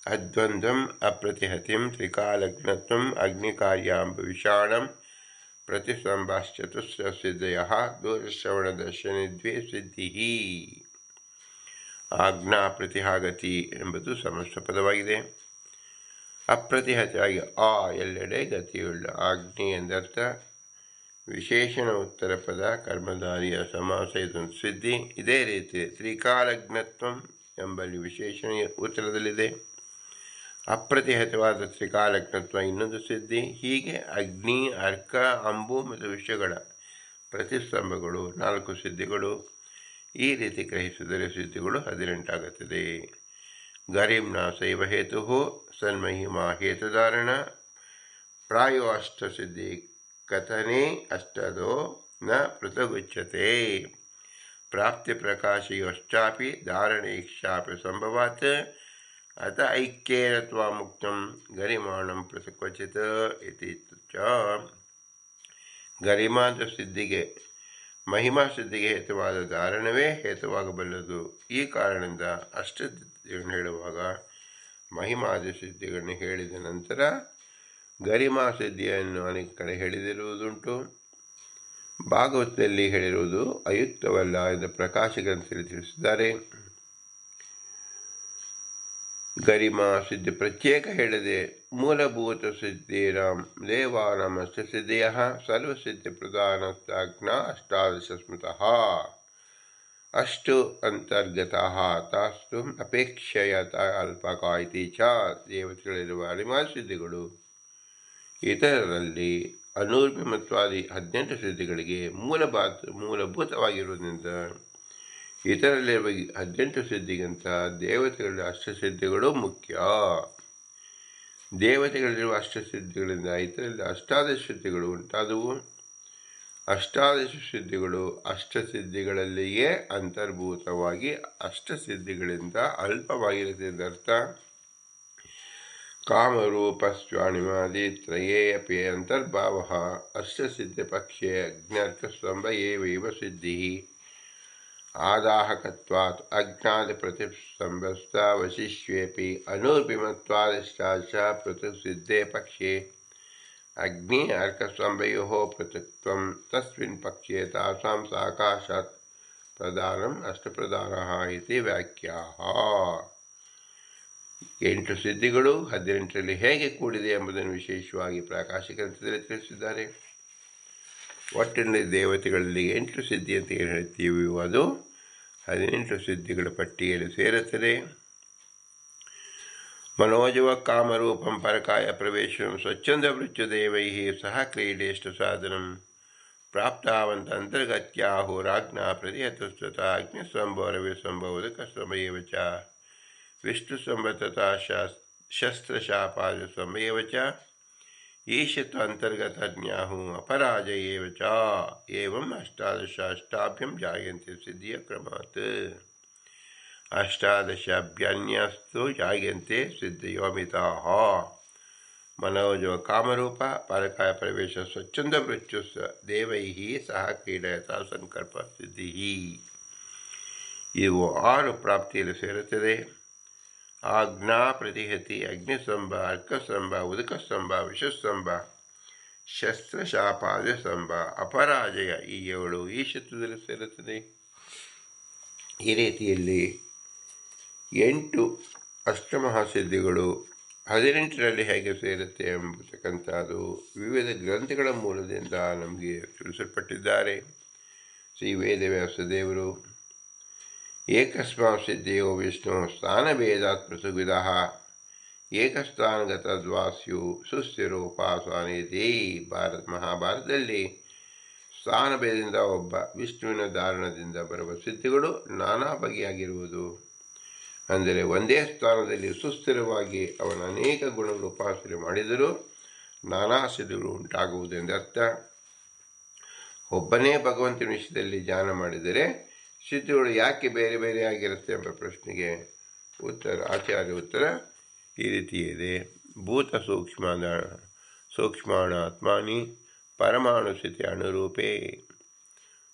ಅದ್ವಂದ್ವಂ ಅಪ್ರತಿಹತಿಂ ತ್ರಿಕಾಲಗ್ನತ್ವಂ ಅಗ್ನಿಕಾರ್ಯಾಂಬ ವಿಷಾಣಂ ಪ್ರತಿಸ್ತಂಭಶ್ಚತುಸ್ರ ಸಿದ್ಧಯಃ ದೂರಶ್ರವಣದರ್ಶನಿ 2 ಸಿದ್ಧಿ. ಆಜ್ಞಾ ಪ್ರತಿಹಾಗತಿ ಎಂಬುದು ಸಮಸ್ತ ಪದವಾಗಿದೆ. ಅಪ್ರತಿಹತವಾಗಿ ಎಲ್ಲೆಡೆ ಗತಿಯುಳ್ಳ ಆಜ್ಞೆ ಎಂದರ್ಥ. ವಿಶೇಷಣ ಉತ್ತರ ಪದ ಕರ್ಮಧಾರಿಯ ಸಮಾಸ ಇದೊಂದು ಸಿದ್ಧಿ. ಇದೇ ರೀತಿ ತ್ರಿಕಾಲಗ್ನತ್ವಂ ಎಂಬಲ್ಲಿ ವಿಶೇಷಣ ಉತ್ತರದಲ್ಲಿದೆ. ಅಪ್ರತಿಹತವಾದ ತ್ರಿಕಾಲಗ್ನತ್ವ ಇನ್ನೊಂದು ಸಿದ್ಧಿ. ಹೀಗೆ ಅಗ್ನಿ, ಅರ್ಕ, ಅಂಬು ಮತ್ತು ವಿಷಯಗಳ ಪ್ರತಿಸ್ತಂಭಗಳು 4 ಸಿದ್ಧಿಗಳು. ಈ ರೀತಿ ಗ್ರಹಿಸಿದರೆ ಸಿದ್ಧಿಗಳು 18 ಆಗುತ್ತದೆ. ಗರಿಮ್ನ ಶೈವ ಹೇತು ಸನ್ಮಹಿಮಾ ಹೇತುಧಾರಣ ಪ್ರಾಯೋ ಅಷ್ಟಸಿದ್ಧಿ ಕಥನೆ ಅಷ್ಟದೋ ನ ಪೃಥಗುಚ್ಯತೆ ಪ್ರಾಪ್ತಿ ಪ್ರಕಾಶಯೋಶ್ಚಾಪಿ ಧಾರಣೇಕ್ಷಾಪಿ ಸಂಭವಾತ್ ಅತ ಐಕ್ಯೇನ ತ್ವಾ ಮುಕ್ತಂ ಗರಿಮಾಣಂ ಪೃಥಕ್ವಚಿತ್ ಇತಿ ಚ. ಗರಿಮಾಂತ ಸಿದ್ಧಿಗೆ ಮಹಿಮಾ ಸಿದ್ಧಿಗೆ ಹೇತುವಾದ ಧಾರಣವೇ ಹೇತುವಾಗಬಲ್ಲದು. ಈ ಕಾರಣದಿಂದ ಅಷ್ಟಸಿದ್ಧಿಗಳನ್ನು ಹೇಳುವಾಗ ಮಹಿಮಾದಿ ಸಿದ್ಧಿಗಳನ್ನು ಹೇಳಿದ ನಂತರ ಗರಿಮಾ ಸಿದ್ಧಿಯನ್ನು ಅನೇಕ ಕಡೆ ಹೇಳಿದಿರುವುದುಂಟು. ಭಾಗವತದಲ್ಲಿ ಹೇಳಿರುವುದು ಅಯುಕ್ತವಲ್ಲ ಎಂದು ಪ್ರಕಾಶ ಗ್ರಂಥದಲ್ಲಿ ತಿಳಿಸಿದ್ದಾರೆ. ಗರಿಮಾ ಸಿದ್ಧಿ ಪ್ರತ್ಯೇಕ ಹೇಳದೆ ಮೂಲಭೂತ ಸಿದ್ಧಿರಾಮ್ ದೇವಾನಾಂ ಅಷ್ಟಸಿದ್ಧಿಯ ಸರ್ವಸಿದ್ಧಿ ಪ್ರಧಾನಜ್ಞಾ ಅಷ್ಟಾದಶ ಸ್ಮೃತಃ ಅಷ್ಟು ಅಂತರ್ಗತಃ ತಾಸ್ತು ಅಪೇಕ್ಷೆಯತ ಅಲ್ಪಕಾ ಇತಿ ಚ. ದೇವತೆಗಳಿರುವ ಅಣಿಮಾ ಸಿದ್ಧಿಗಳು ಇತರರಲ್ಲಿ ಅನೂರ್ಮಿಮತ್ವಾದಿ 18 ಸಿದ್ಧಿಗಳಿಗೆ ಮೂಲಭೂತವಾಗಿರುವುದರಿಂದ ಇತರಲ್ಲಿರುವ 18 ಸಿದ್ಧಿಗಿಂತ ದೇವತೆಗಳ ಅಷ್ಟಸಿದ್ಧಿಗಳು ಮುಖ್ಯ. ದೇವತೆಗಳಲ್ಲಿರುವ ಅಷ್ಟಸಿದ್ಧಿಗಳಿಂದ ಇತರರಲ್ಲಿ ಅಷ್ಟಾದಶ ಸಿದ್ಧಿಗಳು ಉಂಟಾದವು. ಅಷ್ಟಾದಶ ಸಿದ್ಧಿಗಳು ಅಷ್ಟಸಿದ್ಧಿಗಳಲ್ಲಿಯೇ ಅಂತರ್ಭೂತವಾಗಿ ಅಷ್ಟಸಿದ್ಧಿಗಳಿಂದ ಅಲ್ಪವಾಗಿರುತ್ತದರ್ಥ. ಕಾಮರೂಪಸ್ವಾಣಿಮಾದಿ ತ್ರಯೇ ಅಪಿ ಅಂತರ್ಭಾವಃ ಅಷ್ಟಸಿದ್ಧಿ ಪಕ್ಷೆ ಅಗ್ನ್ಯರ್ಥಸ್ತಂಭ ಏವೈವ ಸಿದ್ಧಿ ಆದಾಹಕತ್ವಾತ್ ಅಜ್ಞಾದ ಪ್ರತಿಸ್ತಂಭಸ್ಥಾವಶಿಷ್ಯೇಪಿ ಅನೂರ್ಭಿಮತ್ವಾದಷ್ಟಾದಶ ಪೃಥಕ್ ಸಿದ್ಧೇ ಪಕ್ಷೆ ಅಗ್ನಿ ಅರ್ಕಸ್ತಂಭಯೋಃ ಪೃಥಕ್ತ್ವಂ ತಸ್ಮಿನ್ ಪಕ್ಷೆ ತಾಸಾಂ ಸಾಕಾಶಾತ್ ಪ್ರಧಾನಂ ಅಷ್ಟಪ್ರಧಾನಃ ಇತಿ ವ್ಯಾಖ್ಯಾಃ. 8 ಸಿದ್ಧಿಗಳು 18ರಲ್ಲಿ ಹೇಗೆ ಕೂಡಿದೆ ಎಂಬುದನ್ನು ವಿಶೇಷವಾಗಿ ಪ್ರಕಾಶ ಗ್ರಂಥದಲ್ಲಿ ತಿಳಿಸಿದ್ದಾರೆ. ಒಟ್ಟಿನಲ್ಲಿ ದೇವತೆಗಳಲ್ಲಿ 8 ಸಿದ್ಧಿ ಅಂತ ಏನು ಹೇಳ್ತೀವಿ, ಅದು 18 ಸಿದ್ಧಿಗಳ ಪಟ್ಟಿಯಲ್ಲಿ ಸೇರುತ್ತದೆ. ಮನೋಜವ ಕಾಮರೂಪಂ ಪರಕಾಯ ಪ್ರವೇಶಂ ಸ್ವಚ್ಛಂದ ಮೃತ್ಯುದೇವೈ ಸಹ ಕ್ರೀಡೇಷ್ಟ ಸಾಧನಂ ಪ್ರಾಪ್ತಾವಂತ ಅಂತರ್ಗತ್ಯಾಹುರಾಜ್ಞಾ ಪ್ರತಿಹತಸ್ತತ ಅಗ್ನಿಸ್ತಂಭೋ ರವಿಸ್ತಂಭೋದಕಸ್ತಂಭ ಚ ವಿಷ್ಣುಸ್ತಂಭ ತಥಾ ಶಸ್ತ್ರಶಾಪಾದಿಸ್ತಂಭ ಚ ಈಶತ್ವ ಅಂತರ್ಗತಜ್ಞಾಹು ಅಪರಾಜಯೇವ ಚ ಏವಂ ಅಷ್ಟಾದಶಾಷ್ಟಾಭ್ಯಂ ಜಾಯಂತೆ ಸಿದ್ಧಿಯ ಕ್ರಮಾತ್. ಅಷ್ಟಾದಶಾಭ್ಯನ್ಯಸ್ತು ಜಾಯಂತೆ ಸಿದ್ಧಯೋ ಮಿತಾಃ. ಮನೋಜವ ಕಾಮರೂಪ ಪರಕಾಯ ಪ್ರವೇಶ ಸ್ವಚ್ಛಂದ ಮೃತ್ಯು ದೇವೈ ಸಹ ಕ್ರೀಡಯತ ಸಂಕಲ್ಪ ಸಿದ್ಧಿ. ಇವು 6 ಪ್ರಾಪ್ತಿಯಲ್ಲಿ ಸೇರುತ್ತದೆ. ಆಜ್ಞಾ ಪ್ರತಿಹತಿ ಅಗ್ನಿಸ್ತಂಭ ಅರ್ಕಸ್ತಂಭ ಉದಕಸ್ತಂಭ ವಿಷಸ್ತಂಭ ಶಸ್ತ್ರಶಾಪಾದ ಸ್ತಂಭ ಅಪರಾಜಯ ಈ 7 ಈ ಶತ್ರುದಲ್ಲಿ ಸೇರುತ್ತದೆ. ಈ ರೀತಿಯಲ್ಲಿ 8 ಅಷ್ಟಮಹಾಸಿದ್ಧಿಗಳು 18ರಲ್ಲಿ ಹೇಗೆ ಸೇರುತ್ತೆ ಎಂಬತಕ್ಕಂಥದ್ದು ವಿವಿಧ ಗ್ರಂಥಗಳ ಮೂಲದಿಂದ ನಮಗೆ ತಿಳಿಸಲ್ಪಟ್ಟಿದ್ದಾರೆ. ಶ್ರೀ ವೇದವ್ಯಾಸದೇವರು ಏಕಸ್ಮಾತ್ ಸಿದ್ಧಿಯೋ ವಿಷ್ಣು ಸ್ಥಾನಭೇದಾತ್ ಪೃಥುವಿಧಃ ಏಕಸ್ಥಾನಗತದ್ವಾಸ್ಯು ಸುಸ್ಥಿರೋಪಾಸನೇತಿ. ಮಹಾಭಾರತದಲ್ಲಿ ಸ್ಥಾನಭೇದದಿಂದ ಒಬ್ಬ ವಿಷ್ಣುವಿನ ಧಾರಣದಿಂದ ಬರುವ ಸಿದ್ಧಿಗಳು ನಾನಾ ಬಗೆಯಾಗಿರುವುದು. ಅಂದರೆ ಒಂದೇ ಸ್ಥಾನದಲ್ಲಿ ಸುಸ್ಥಿರವಾಗಿ ಅವನ ಅನೇಕ ಗುಣಗಳು ಉಪಾಸನೆ ಮಾಡಿದರೂ ನಾನಾ ಸಿದ್ಧಿಗಳು ಉಂಟಾಗುವುದೆಂದರ್ಥ. ಒಬ್ಬನೇ ಭಗವಂತನ ವಿಷಯದಲ್ಲಿ ಧ್ಯಾನ ಮಾಡಿದರೆ ಸಿದ್ಧಿಗಳು ಯಾಕೆ ಬೇರೆ ಬೇರೆಯಾಗಿರುತ್ತೆ ಎಂಬ ಪ್ರಶ್ನೆಗೆ ಆಚಾರ್ಯ ಉತ್ತರ ಈ ರೀತಿ ಇದೆ. ಭೂತ ಸೂಕ್ಷ್ಮಾತ್ಮಾನಿ ಪರಮಾಣು ಸ್ಥಿತಿ ಅನುರೂಪೇ.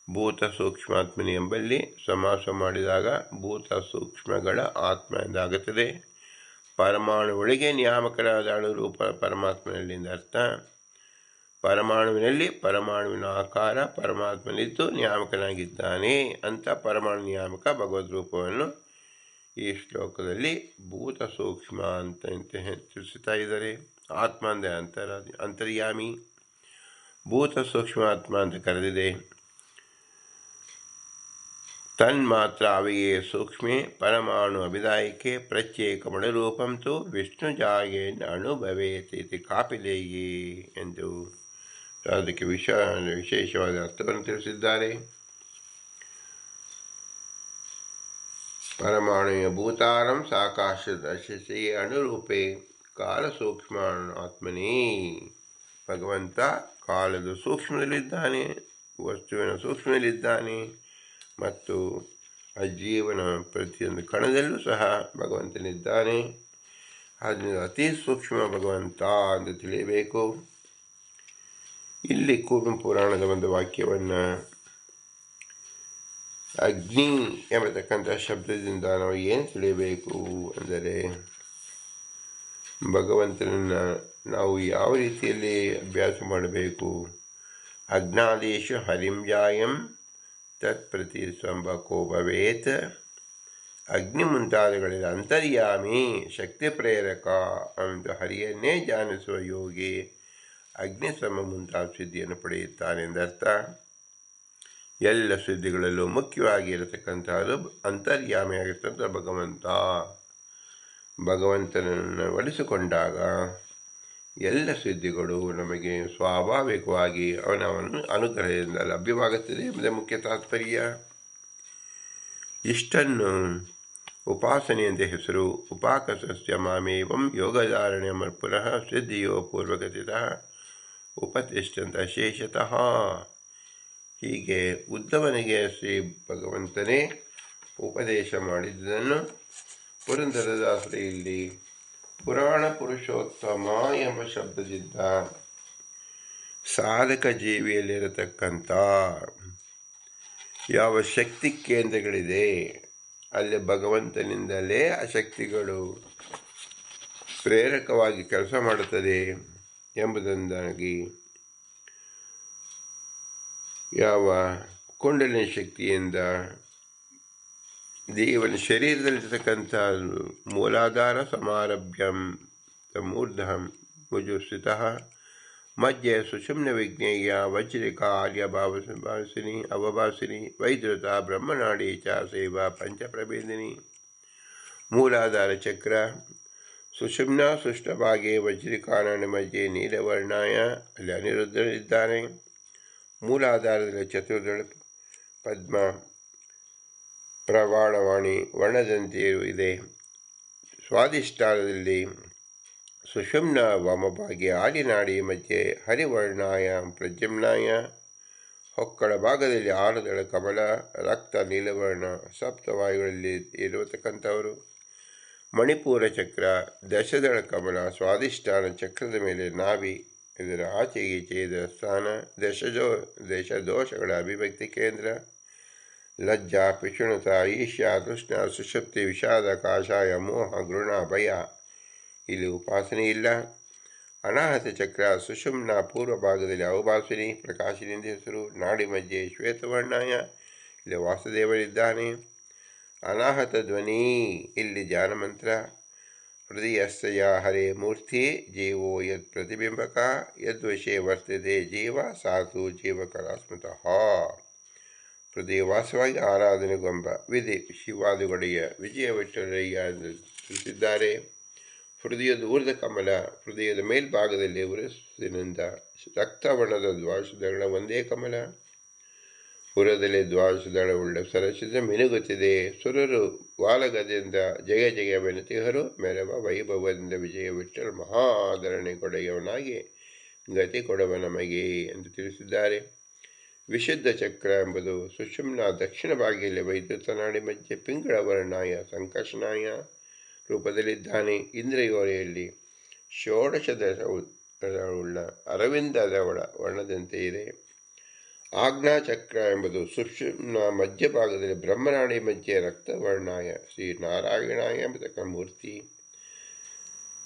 ಭೂತ ಸೂಕ್ಷ್ಮಾತ್ಮನಿ ಎಂಬಲ್ಲಿ ಸಮಾಸ ಮಾಡಿದಾಗ ಭೂತ ಸೂಕ್ಷ್ಮಗಳ ಆತ್ಮ ಎಂದಾಗುತ್ತದೆ. ಪರಮಾಣುಗಳಿಗೆ ನಿಯಾಮಕರಾದ ಅಣುರೂಪ ಪರಮಾತ್ಮನಲ್ಲಿಂದ ಅರ್ಥ. ಪರಮಾಣುವಿನಲ್ಲಿ ಪರಮಾಣುವಿನ ಆಕಾರ ಪರಮಾತ್ಮನಿದ್ದು ನಿಯಾಮಕನಾಗಿದ್ದಾನೆ ಅಂತ ಪರಮಾಣು ನಿಯಾಮಕ ಭಗವದ್ ರೂಪವನ್ನು ಈ ಶ್ಲೋಕದಲ್ಲಿ ಭೂತ ಸೂಕ್ಷ್ಮ ಅಂತ ತಿಳಿಸ್ತಾ ಇದ್ದಾರೆ. ಆತ್ಮ ಅಂದರೆ ಅಂತರ್ಯಾಮಿ. ಭೂತ ಸೂಕ್ಷ್ಮ ಆತ್ಮ ಅಂತ ಕರೆದಿದೆ. ತನ್ಮಾತ್ರ ಅವಯೇ ಸೂಕ್ಷ್ಮೆ ಪರಮಾಣು ಅಭಿದಾಯಕ್ಕೆ ಪ್ರತ್ಯೇಕಮಣುರೂಪಂತು ವಿಷ್ಣು ಜಾಗೇನ ಅಣುಭವೇತಿ ಕಾಪಿಲೇಯೇ ಎಂದು ಅದಕ್ಕೆ ವಿಶೇಷವಾದ ಅರ್ಥವನ್ನು ತಿಳಿಸಿದ್ದಾರೆ. ಪರಮಾಣುಯ ಭೂತಾರಂ ಸಾಕಾಶದರ್ಶಿಸಿ ಅಣುರೂಪೇ ಕಾಲ ಸೂಕ್ಷ್ಮ ಆತ್ಮನೇ. ಭಗವಂತ ಕಾಲದ ಸೂಕ್ಷ್ಮದಲ್ಲಿದ್ದಾನೆ, ವಸ್ತುವಿನ ಸೂಕ್ಷ್ಮದಲ್ಲಿದ್ದಾನೆ ಮತ್ತು ಅಜೀವನ ಪ್ರತಿಯೊಂದು ಕಣದಲ್ಲೂ ಸಹ ಭಗವಂತನಿದ್ದಾನೆ. ಆದ್ದರಿಂದ ಅತಿ ಸೂಕ್ಷ್ಮ ಭಗವಂತ ಎಂದು ತಿಳಿಯಬೇಕು. ಇಲ್ಲಿ ಕೂರ್ಮ ಪುರಾಣದ ಒಂದು ವಾಕ್ಯವನ್ನು ಅಗ್ನಿ ಎಂಬತಕ್ಕಂಥ ಶಬ್ದದಿಂದ ನಾವು ಏನು ತಿಳಿಯಬೇಕು ಅಂದರೆ, ಭಗವಂತನನ್ನು ನಾವು ಯಾವ ರೀತಿಯಲ್ಲಿ ಅಭ್ಯಾಸ ಮಾಡಬೇಕು. ಅಗ್ನಾದೇಶು ಹರಿಂಜಾಯಂ ತತ್ ಪ್ರತಿ ಸಂಭಕೋ ಭವೇತ್. ಅಗ್ನಿ ಮುಂತಾದಗಳಲ್ಲಿ ಅಂತರ್ಯಾಮಿ ಶಕ್ತಿ ಪ್ರೇರಕ ಅಂತ ಹರಿಯನ್ನೇ ಧ್ಯಾನಿಸುವ ಯೋಗಿ ಅಗ್ನಿ ಸಮ ಮುಂತಾದ ಸಿದ್ಧಿಯನ್ನು ಪಡೆಯುತ್ತಾನೆ ಎಂದರ್ಥ. ಎಲ್ಲ ಸಿದ್ಧಿಗಳಲ್ಲೂ ಮುಖ್ಯವಾಗಿ ಇರತಕ್ಕಂಥದ್ದು ಅಂತರ್ಯಾಮಿಯಾಗಿರ್ತಕ್ಕಂಥ ಭಗವಂತ. ಭಗವಂತನನ್ನು ಒಲಿಸಿಕೊಂಡಾಗ ಎಲ್ಲ ಸಿದ್ಧಿಗಳು ನಮಗೆ ಸ್ವಾಭಾವಿಕವಾಗಿ ಅವನ ಅನುಗ್ರಹದಿಂದ ಲಭ್ಯವಾಗುತ್ತದೆ ಎಂಬುದೇ ಮುಖ್ಯ ತಾತ್ಪರ್ಯ. ಇಷ್ಟನ್ನು ಉಪಾಸನೆ ಅಂತ ಹೆಸರು. ಉಪಾಕಸಸ್ಯ ಮಾಮೇವಂ ಯೋಗಧಾರಣೆ ಪುನಃ ಸಿದ್ಧಿಯೋ ಪೂರ್ವಗತಿತಃ ಉಪತಿಷ್ಠಂತ ಶೇಷತಃ. ಹೀಗೆ ಉದ್ದವನಿಗೆ ಶ್ರೀ ಭಗವಂತನೇ ಉಪದೇಶ ಮಾಡಿದ್ದನ್ನು ಪುರಂದರದಾಸರು ಇಲ್ಲಿ ಪುರಾಣ ಪುರುಷೋತ್ತಮ ಎಂಬ ಶಬ್ದದಿಂದ ಸಾಧಕ ಜೀವಿಯಲ್ಲಿರತಕ್ಕಂಥ ಯಾವ ಶಕ್ತಿ ಕೇಂದ್ರಗಳಿದೆ ಅಲ್ಲಿ ಭಗವಂತನಿಂದಲೇ ಆ ಶಕ್ತಿಗಳು ಪ್ರೇರಕವಾಗಿ ಕೆಲಸ ಮಾಡುತ್ತದೆ ಎಂಬುದರಿಂದಾಗಿ ಯಾವ ಕುಂಡಲಿನಿ ಶಕ್ತಿಯಿಂದ ದೇವನ ಶರೀರದಲ್ಲಿರ್ತಕ್ಕಂಥ ಮೂಲಾಧಾರ ಸಮಾರಭ್ಯಂ ಮೂರ್ಧಂ ಮುಜುಸ್ಥಿತಃ ಮಧ್ಯೆ ಸುಷುಮ್ನ ವಿಜ್ಞೇಯ ವಜ್ರಿಕಾ ಆರ್ಯ ಭಾವಸಿನಿ ಅವಭಾಸಿನಿ ವೈದ್ಯುತ ಬ್ರಹ್ಮನಾಡಿ ಚ ಸೇವಾ ಪಂಚಪ್ರಭೇದಿನಿ. ಮೂಲಾಧಾರ ಚಕ್ರ ಸುಷುಮ್ನ ಸುಷ್ಟಭಾಗೆ ವಜ್ರಿಕಾನ ಮಧ್ಯೆ ನೀಲವರ್ಣಾಯ ಅಲ್ಲಿ ಅನಿರುದ್ಧನಿದ್ದಾನೆ. ಮೂಲಾಧಾರದಲ್ಲಿ ಚತುರ್ದಳ ಪದ್ಮ ಪ್ರವಾಳವಾಣಿ ವರ್ಣದಂತೆಯೂ ಇದೆ. ಸ್ವಾಧಿಷ್ಠಾನದಲ್ಲಿ ಸುಷುಮ್ನ ವಾಮಭಾಗ್ಯ ಆದಿನಾಡಿ ಮಧ್ಯೆ ಹರಿವರ್ಣಾಯ ಪ್ರದ್ಯುಮ್ನಾಯ. ಹೊಕ್ಕಳ ಭಾಗದಲ್ಲಿ 6 ದಳ ಕಮಲ ರಕ್ತ ನೀಲವರ್ಣ ಸಪ್ತವಾಯುಗಳಲ್ಲಿ ಇರತಕ್ಕಂಥವರು. ಮಣಿಪೂರ ಚಕ್ರ, ದಶದಳ ಕಮಲ, ಸ್ವಾಧಿಷ್ಠಾನ ಚಕ್ರದ ಮೇಲೆ ನಾಭಿ, ಇದರ ಆಚೆಗೀಚೆ ಇದರ ಸ್ಥಾನ, ದಶದೋಷಗಳ ಅಭಿವ್ಯಕ್ತಿ ಕೇಂದ್ರ, ಲಜ್ಜಾ, ಪಿಶುಣತ, ಈಶ್ಯ, ತೃಷ್ಣ, ಸುಷುಪ್ತಿ, ವಿಷಾದ, ಕಾಷಾಯ, ಮೋಹ, ಗೃಣ, ಭಯ, ಇಲ್ಲಿ ಉಪಾಸನೆ ಇಲ್ಲ. ಅನಾಹತ ಚಕ್ರ ಸುಷುಮ್ನ ಪೂರ್ವ ಭಾಗದಲ್ಲಿ ಅವಭಾಸಿನಿ, ಪ್ರಕಾಶಿನಿಂದ ಹೆಸರು. ನಾಡಿ ಮಧ್ಯೆ ಶ್ವೇತವರ್ಣಾಯ, ಇಲ್ಲಿ ವಾಸುದೇವನಿದ್ದಾನೆ. ಅನಾಹತ ಧ್ವನಿ, ಇಲ್ಲಿ ಧ್ಯಾನಮಂತ್ರ. ಹೃದಯಸ್ಥಯ ಹರೇ ಮೂರ್ತಿ, ಜೀವೋ ಯದ್ ಪ್ರತಿಬಿಂಬಕ, ಯದ್ವಶೇ ವರ್ತದೆ ಜೀವ ಸಾಧು ಜೀವಕರ ಸ್ಮೃತಃ. ಹೃದಯವಾಸವಾಗಿ ಆರಾಧನೆಗೊಂಬ ವಿಧಿ ಶಿವಾದಿಗೊಡೆಯ ವಿಜಯ ವಿಠಲಯ್ಯ ಎಂದು ತಿಳಿಸಿದ್ದಾರೆ. ಹೃದಯದ ಊರ್ಧ ಕಮಲ, ಹೃದಯದ ಮೇಲ್ಭಾಗದಲ್ಲಿ ಉರಸ್ಸಿನಿಂದ ರಕ್ತವರ್ಣದ ದ್ವಾದಶದಳ ಒಂದೇ ಕಮಲ. ಉರದಲ್ಲಿ ದ್ವಾದಶದಳವುಳ್ಳ ಸರಸಿದ ಮಿನುಗುತ್ತಿದೆ. ಸುರರು ವಾಲಗದಿಂದ ಜಯ ಜಯವೆನುತಿಹರು, ಮೆರವ ವೈಭವದಿಂದ ವಿಜಯ ವಿಠಲ ಮಹಾಧರಣೆಗೊಡೆಯವನಾಗಿ ಗತಿ ಕೊಡುವ ನಮಗೆ ಎಂದು ತಿಳಿಸಿದ್ದಾರೆ. ವಿಶುದ್ಧ ಚಕ್ರ ಎಂಬುದು ಸುಷುಮ್ನ ದಕ್ಷಿಣ ಭಾಗದಲ್ಲಿ ವೈದ್ಯುತ ನಾಡಿ ಮಧ್ಯೆ ಪಿಂಗಳ ವರ್ಣಾಯ ಸಂಕರ್ಷಣಾಯ ರೂಪದಲ್ಲಿದ್ದಾನೆ. ಇಂದ್ರಿಯೋರೆಯಲ್ಲಿ ಷೋಡಶದಶವುಳ್ಳ ಅರವಿಂದದ ವರ್ಣದಂತೆ ಇದೆ. ಆಜ್ಞಾಚಕ್ರ ಎಂಬುದು ಸುಷುಮ್ನ ಮಧ್ಯಭಾಗದಲ್ಲಿ ಬ್ರಹ್ಮನಾಡಿ ಮಧ್ಯೆ ರಕ್ತವರ್ಣಾಯ ಶ್ರೀ ನಾರಾಯಣಾಯ ಎಂಬತಕ್ಕ ಮೂರ್ತಿ.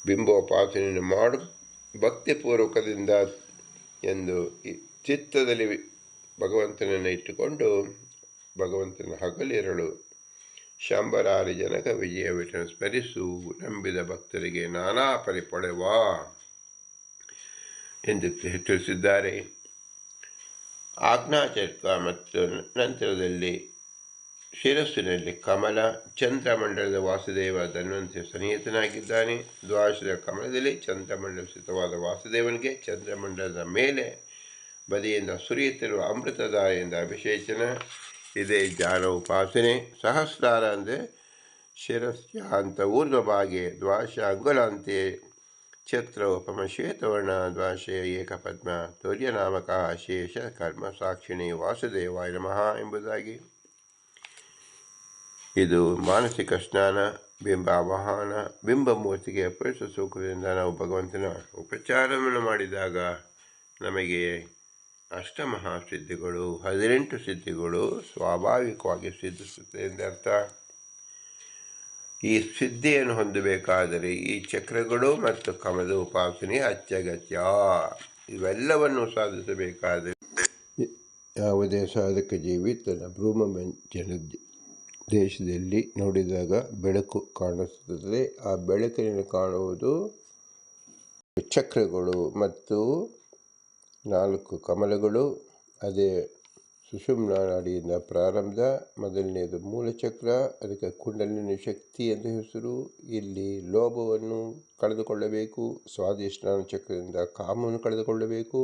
ಬಿಂಬೋಪಾಸನೆಯನ್ನು ಮಾಡು ಭಕ್ತಿಪೂರ್ವಕದಿಂದ ಎಂದು ಚಿತ್ತದಲ್ಲಿ ಭಗವಂತನನ್ನು ಇಟ್ಟುಕೊಂಡು ಭಗವಂತನ ಹಗಲಿರಳು ಶಂಬರಾರಿ ಜನಕ ವಿಜಯ ವಿಠಲ ಸ್ಮರಿಸು, ನಂಬಿದ ಭಕ್ತರಿಗೆ ನಾನಾ ಪರಿಪಡೆವ ಎಂದು ತಿಳಿಸಿದ್ದಾರೆ. ಆಜ್ಞಾಚಕ್ರ ಮತ್ತು ನಂತರದಲ್ಲಿ ಶಿರಸ್ಸಿನಲ್ಲಿ ಕಮಲ, ಚಂದ್ರಮಂಡಲದ ವಾಸುದೇವ ಧನ್ವಂತರಿ ಸನ್ನಿಹಿತನಾಗಿದ್ದಾನೆ. ದ್ವಾದಶದ ಕಮಲದಲ್ಲಿ ಚಂದ್ರಮಂಡಲ ಸ್ಥಿತವಾದ ವಾಸುದೇವನಿಗೆ ಚಂದ್ರಮಂಡಲದ ಮೇಲೆ ಬದಿಯಿಂದ ಸುರಿಯುತ್ತಿರುವ ಅಮೃತಧಾರೆಯಿಂದ ಅಭಿಷೇಚನ. ಇದೇ ಜ್ಞಾನ ಉಪಾಸನೆ. ಸಹಸ್ರಾರ ಅಂದರೆ ಶಿರಸ್ಯಾಂತ ಊರ್ಧ್ವಭಾಗೆ ದ್ವಾದಶ ಅಂಗುಲಾಂತೆ ಛತ್ರ ಉಪಮ ಶ್ವೇತವರ್ಣ ದ್ವಾದಶೆ ಏಕಪದ್ಮ ತುರ್ಯನಾಮಕ ಶೇಷ ಕರ್ಮ ಸಾಕ್ಷಿಣಿ ವಾಸುದೇವಾಯ ನಮಃ ಎಂಬುದಾಗಿ. ಇದು ಮಾನಸಿಕ ಸ್ನಾನ, ಬಿಂಬಾವಹಾನ. ಬಿಂಬಮೂರ್ತಿಗೆ ಪುರುಷ ಸೂಕ್ತದಿಂದ ನಾವು ಭಗವಂತನ ಉಪಚಾರವನ್ನು ಮಾಡಿದಾಗ ನಮಗೆ ಅಷ್ಟಮಹಾಸಿದ್ಧಿಗಳು 18 ಸಿದ್ಧಿಗಳು ಸ್ವಾಭಾವಿಕವಾಗಿ ಸಿದ್ಧಿಸುತ್ತೆ ಎಂದರ್ಥ. ಈ ಸಿದ್ಧಿಯನ್ನು ಹೊಂದಬೇಕಾದರೆ ಈ ಚಕ್ರಗಳು ಮತ್ತು ಕಮಲದ ಉಪಾಸನೆ ಅತ್ಯಗತ್ಯ. ಇವೆಲ್ಲವನ್ನು ಸಾಧಿಸಬೇಕಾದರೆ ಯಾವುದೇ ಸಾಧಕ ಜೀವಿ ತನ್ನ ಭ್ರೂಮಂಜನ ದೇಶದಲ್ಲಿ ನೋಡಿದಾಗ ಬೆಳಕು ಕಾಣಿಸುತ್ತದೆ. ಆ ಬೆಳಕಿನಲ್ಲಿ ಕಾಣುವುದು ಚಕ್ರಗಳು ಮತ್ತು 4 ಕಮಲಗಳು. ಅದೇ ಸುಷುಮ್ನ ನಾಡಿಯಿಂದ ಪ್ರಾರಂಭ. ಮೊದಲನೆಯದು ಮೂಲಚಕ್ರ, ಅದಕ್ಕೆ ಕುಂಡಲಿನಿ ಶಕ್ತಿ ಎಂದು ಹೆಸರು. ಇಲ್ಲಿ ಲೋಭವನ್ನು ಕಳೆದುಕೊಳ್ಳಬೇಕು. ಸ್ವಾಧಿಷ್ಠಾನ ಚಕ್ರದಿಂದ ಕಾಮವನ್ನು ಕಳೆದುಕೊಳ್ಳಬೇಕು.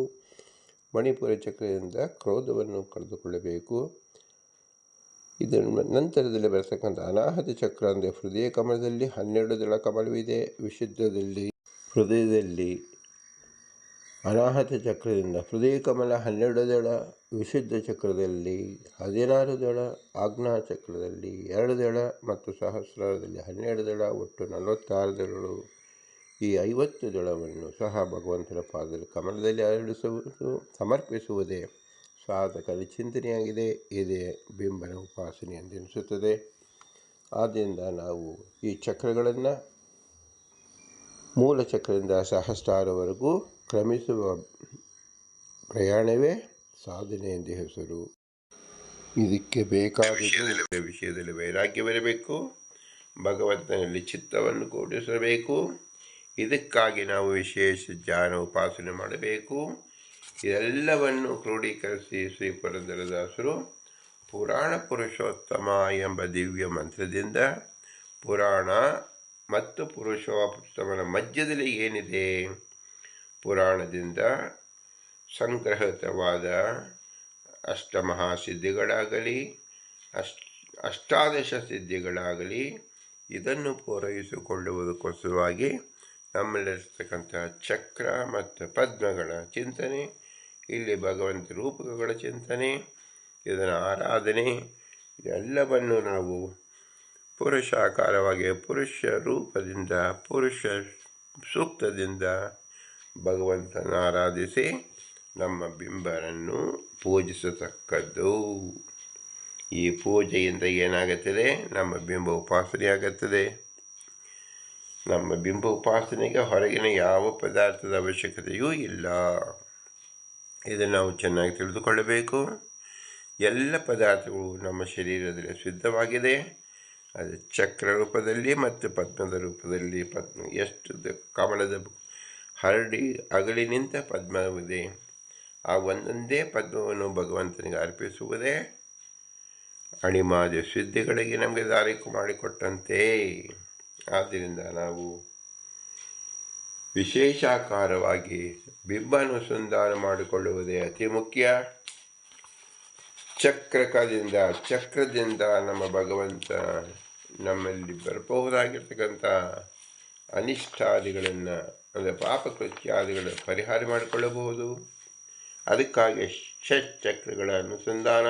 ಮಣಿಪುರ ಚಕ್ರದಿಂದ ಕ್ರೋಧವನ್ನು ಕಳೆದುಕೊಳ್ಳಬೇಕು. ಇದರ ನಂತರದಲ್ಲಿ ಬರತಕ್ಕಂಥ ಅನಾಹತ ಚಕ್ರ ಅಂದರೆ ಹೃದಯ ಕಮಲದಲ್ಲಿ 12 ದಳ ಕಮಲವಿದೆ. ವಿಶುದ್ಧದಲ್ಲಿ ಹೃದಯದಲ್ಲಿ ಅನಾಹತ ಚಕ್ರದಿಂದ ಹೃದಯ ಕಮಲ 12 ದಳ, ವಿಶುದ್ಧ ಚಕ್ರದಲ್ಲಿ 16 ದಳ, ಆಜ್ಞಾ ಚಕ್ರದಲ್ಲಿ 2 ದಳ ಮತ್ತು ಸಹಸ್ರಾರದಲ್ಲಿ 12 ದಳ, ಒಟ್ಟು 46 ದಳಗಳು. ಈ 50 ದಳವನ್ನು ಸಹ ಭಗವಂತನ ಪಾದದಲ್ಲಿ ಕಮಲದಲ್ಲಿ ಸಮರ್ಪಿಸುವುದೇ ಸಾಧಕರ ಚಿಂತನೆಯಾಗಿದೆ. ಇದೇ ಬಿಂಬನ ಉಪಾಸನೆ ಎಂದೆನಿಸುತ್ತದೆ. ಆದ್ದರಿಂದ ನಾವು ಈ ಚಕ್ರಗಳನ್ನು ಮೂಲ ಚಕ್ರದಿಂದ ಸಹಸ್ರಾರವರೆಗೂ ಕ್ರಮಿಸುವ ಪ್ರಯಾಣವೇ ಸಾಧನೆ ಎಂದು ಹೆಸರು. ಇದಕ್ಕೆ ಬೇಕಾದ ವಿಷಯದಲ್ಲಿ ವೈರಾಗ್ಯವಿರಬೇಕು. ಭಗವಂತನಲ್ಲಿ ಚಿತ್ತವನ್ನು ಕೂಡಿಸಬೇಕು. ಇದಕ್ಕಾಗಿ ನಾವು ವಿಶೇಷ ಜ್ಞಾನ ಉಪಾಸನೆ ಮಾಡಬೇಕು. ಇದೆಲ್ಲವನ್ನು ಕ್ರೋಢೀಕರಿಸಿ ಶ್ರೀ ಪುರಂದರದಾಸರು ಪುರಾಣ ಪುರುಷೋತ್ತಮ ಎಂಬ ದಿವ್ಯ ಮಂತ್ರದಿಂದ ಪುರಾಣ ಮತ್ತು ಪುರುಷೋತ್ತಮನ ಮಧ್ಯದಲ್ಲಿ ಏನಿದೆ, ಪುರಾಣದಿಂದ ಸಂಗ್ರಹಿತವಾದ ಅಷ್ಟಮಹಾಸಿದ್ಧಿಗಳಾಗಲಿ ಅಷ್ಟಾದಶ ಸಿದ್ಧಿಗಳಾಗಲಿ ಇದನ್ನು ಪೂರೈಸಿಕೊಳ್ಳುವುದಕ್ಕೋಸ್ಕರವಾಗಿ ನಮ್ಮಲ್ಲಿರ್ತಕ್ಕಂಥ ಚಕ್ರ ಮತ್ತು ಪದ್ಮಗಳ ಚಿಂತನೆ, ಇಲ್ಲಿ ಭಗವಂತ ರೂಪಕಗಳ ಚಿಂತನೆ, ಇದರ ಆರಾಧನೆ, ಇದೆಲ್ಲವನ್ನು ನಾವು ಪುರುಷಾಕಾರವಾಗಿ ಪುರುಷ ರೂಪದಿಂದ ಪುರುಷ ಸೂಕ್ತದಿಂದ ಭಗವಂತನ ಆರಾಧಿಸಿ ನಮ್ಮ ಬಿಂಬರನ್ನು ಪೂಜಿಸತಕ್ಕದ್ದು. ಈ ಪೂಜೆಯಿಂದ ಏನಾಗುತ್ತದೆ? ನಮ್ಮ ಬಿಂಬ ಉಪಾಸನೆ ಆಗುತ್ತದೆ. ನಮ್ಮ ಬಿಂಬ ಉಪಾಸನೆಗೆ ಹೊರಗಿನ ಯಾವ ಪದಾರ್ಥದ ಅವಶ್ಯಕತೆಯೂ ಇಲ್ಲ. ಇದನ್ನು ನಾವು ಚೆನ್ನಾಗಿ ತಿಳಿದುಕೊಳ್ಳಬೇಕು. ಎಲ್ಲ ಪದಾರ್ಥಗಳು ನಮ್ಮ ಶರೀರದಲ್ಲಿ ಸಿದ್ಧವಾಗಿದೆ. ಅದು ಚಕ್ರ ರೂಪದಲ್ಲಿ ಮತ್ತು ಪದ್ಮದ ರೂಪದಲ್ಲಿ. ಎಷ್ಟು ಕಮಲದ ಹರಡಿ ಅಗಲಿ ನಿಂತ ಪದ್ಮವಿದೆ. ಆ ಒಂದೊಂದೇ ಪದ್ಮವನ್ನು ಭಗವಂತನಿಗೆ ಅರ್ಪಿಸುವುದೇ ಅಣಿಮಾದಿ ಸಿದ್ಧಿಗಳಿಗೆ ನಮಗೆ ದಾರಿ ಮಾಡಿಕೊಟ್ಟಂತೆ. ಆದ್ದರಿಂದ ನಾವು ವಿಶೇಷಾಕಾರವಾಗಿ ಬಿಂಬಾನುಸಂಧಾನ ಮಾಡಿಕೊಳ್ಳುವುದೇ ಅತಿ ಮುಖ್ಯ. ಚಕ್ರದಿಂದ ನಮ್ಮ ಭಗವಂತ ನಮ್ಮಲ್ಲಿ ಬರಬಹುದಾಗಿರ್ತಕ್ಕಂಥ ಅನಿಷ್ಟಾದಿಗಳನ್ನು ಅಂದರೆ ಪಾಪಕೃತ್ಯಾದಿಗಳ ಪರಿಹಾರ ಮಾಡಿಕೊಳ್ಳಬಹುದು. ಅದಕ್ಕಾಗಿ ಷಟ್ಚಕ್ರಗಳ ಅನುಸಂಧಾನ.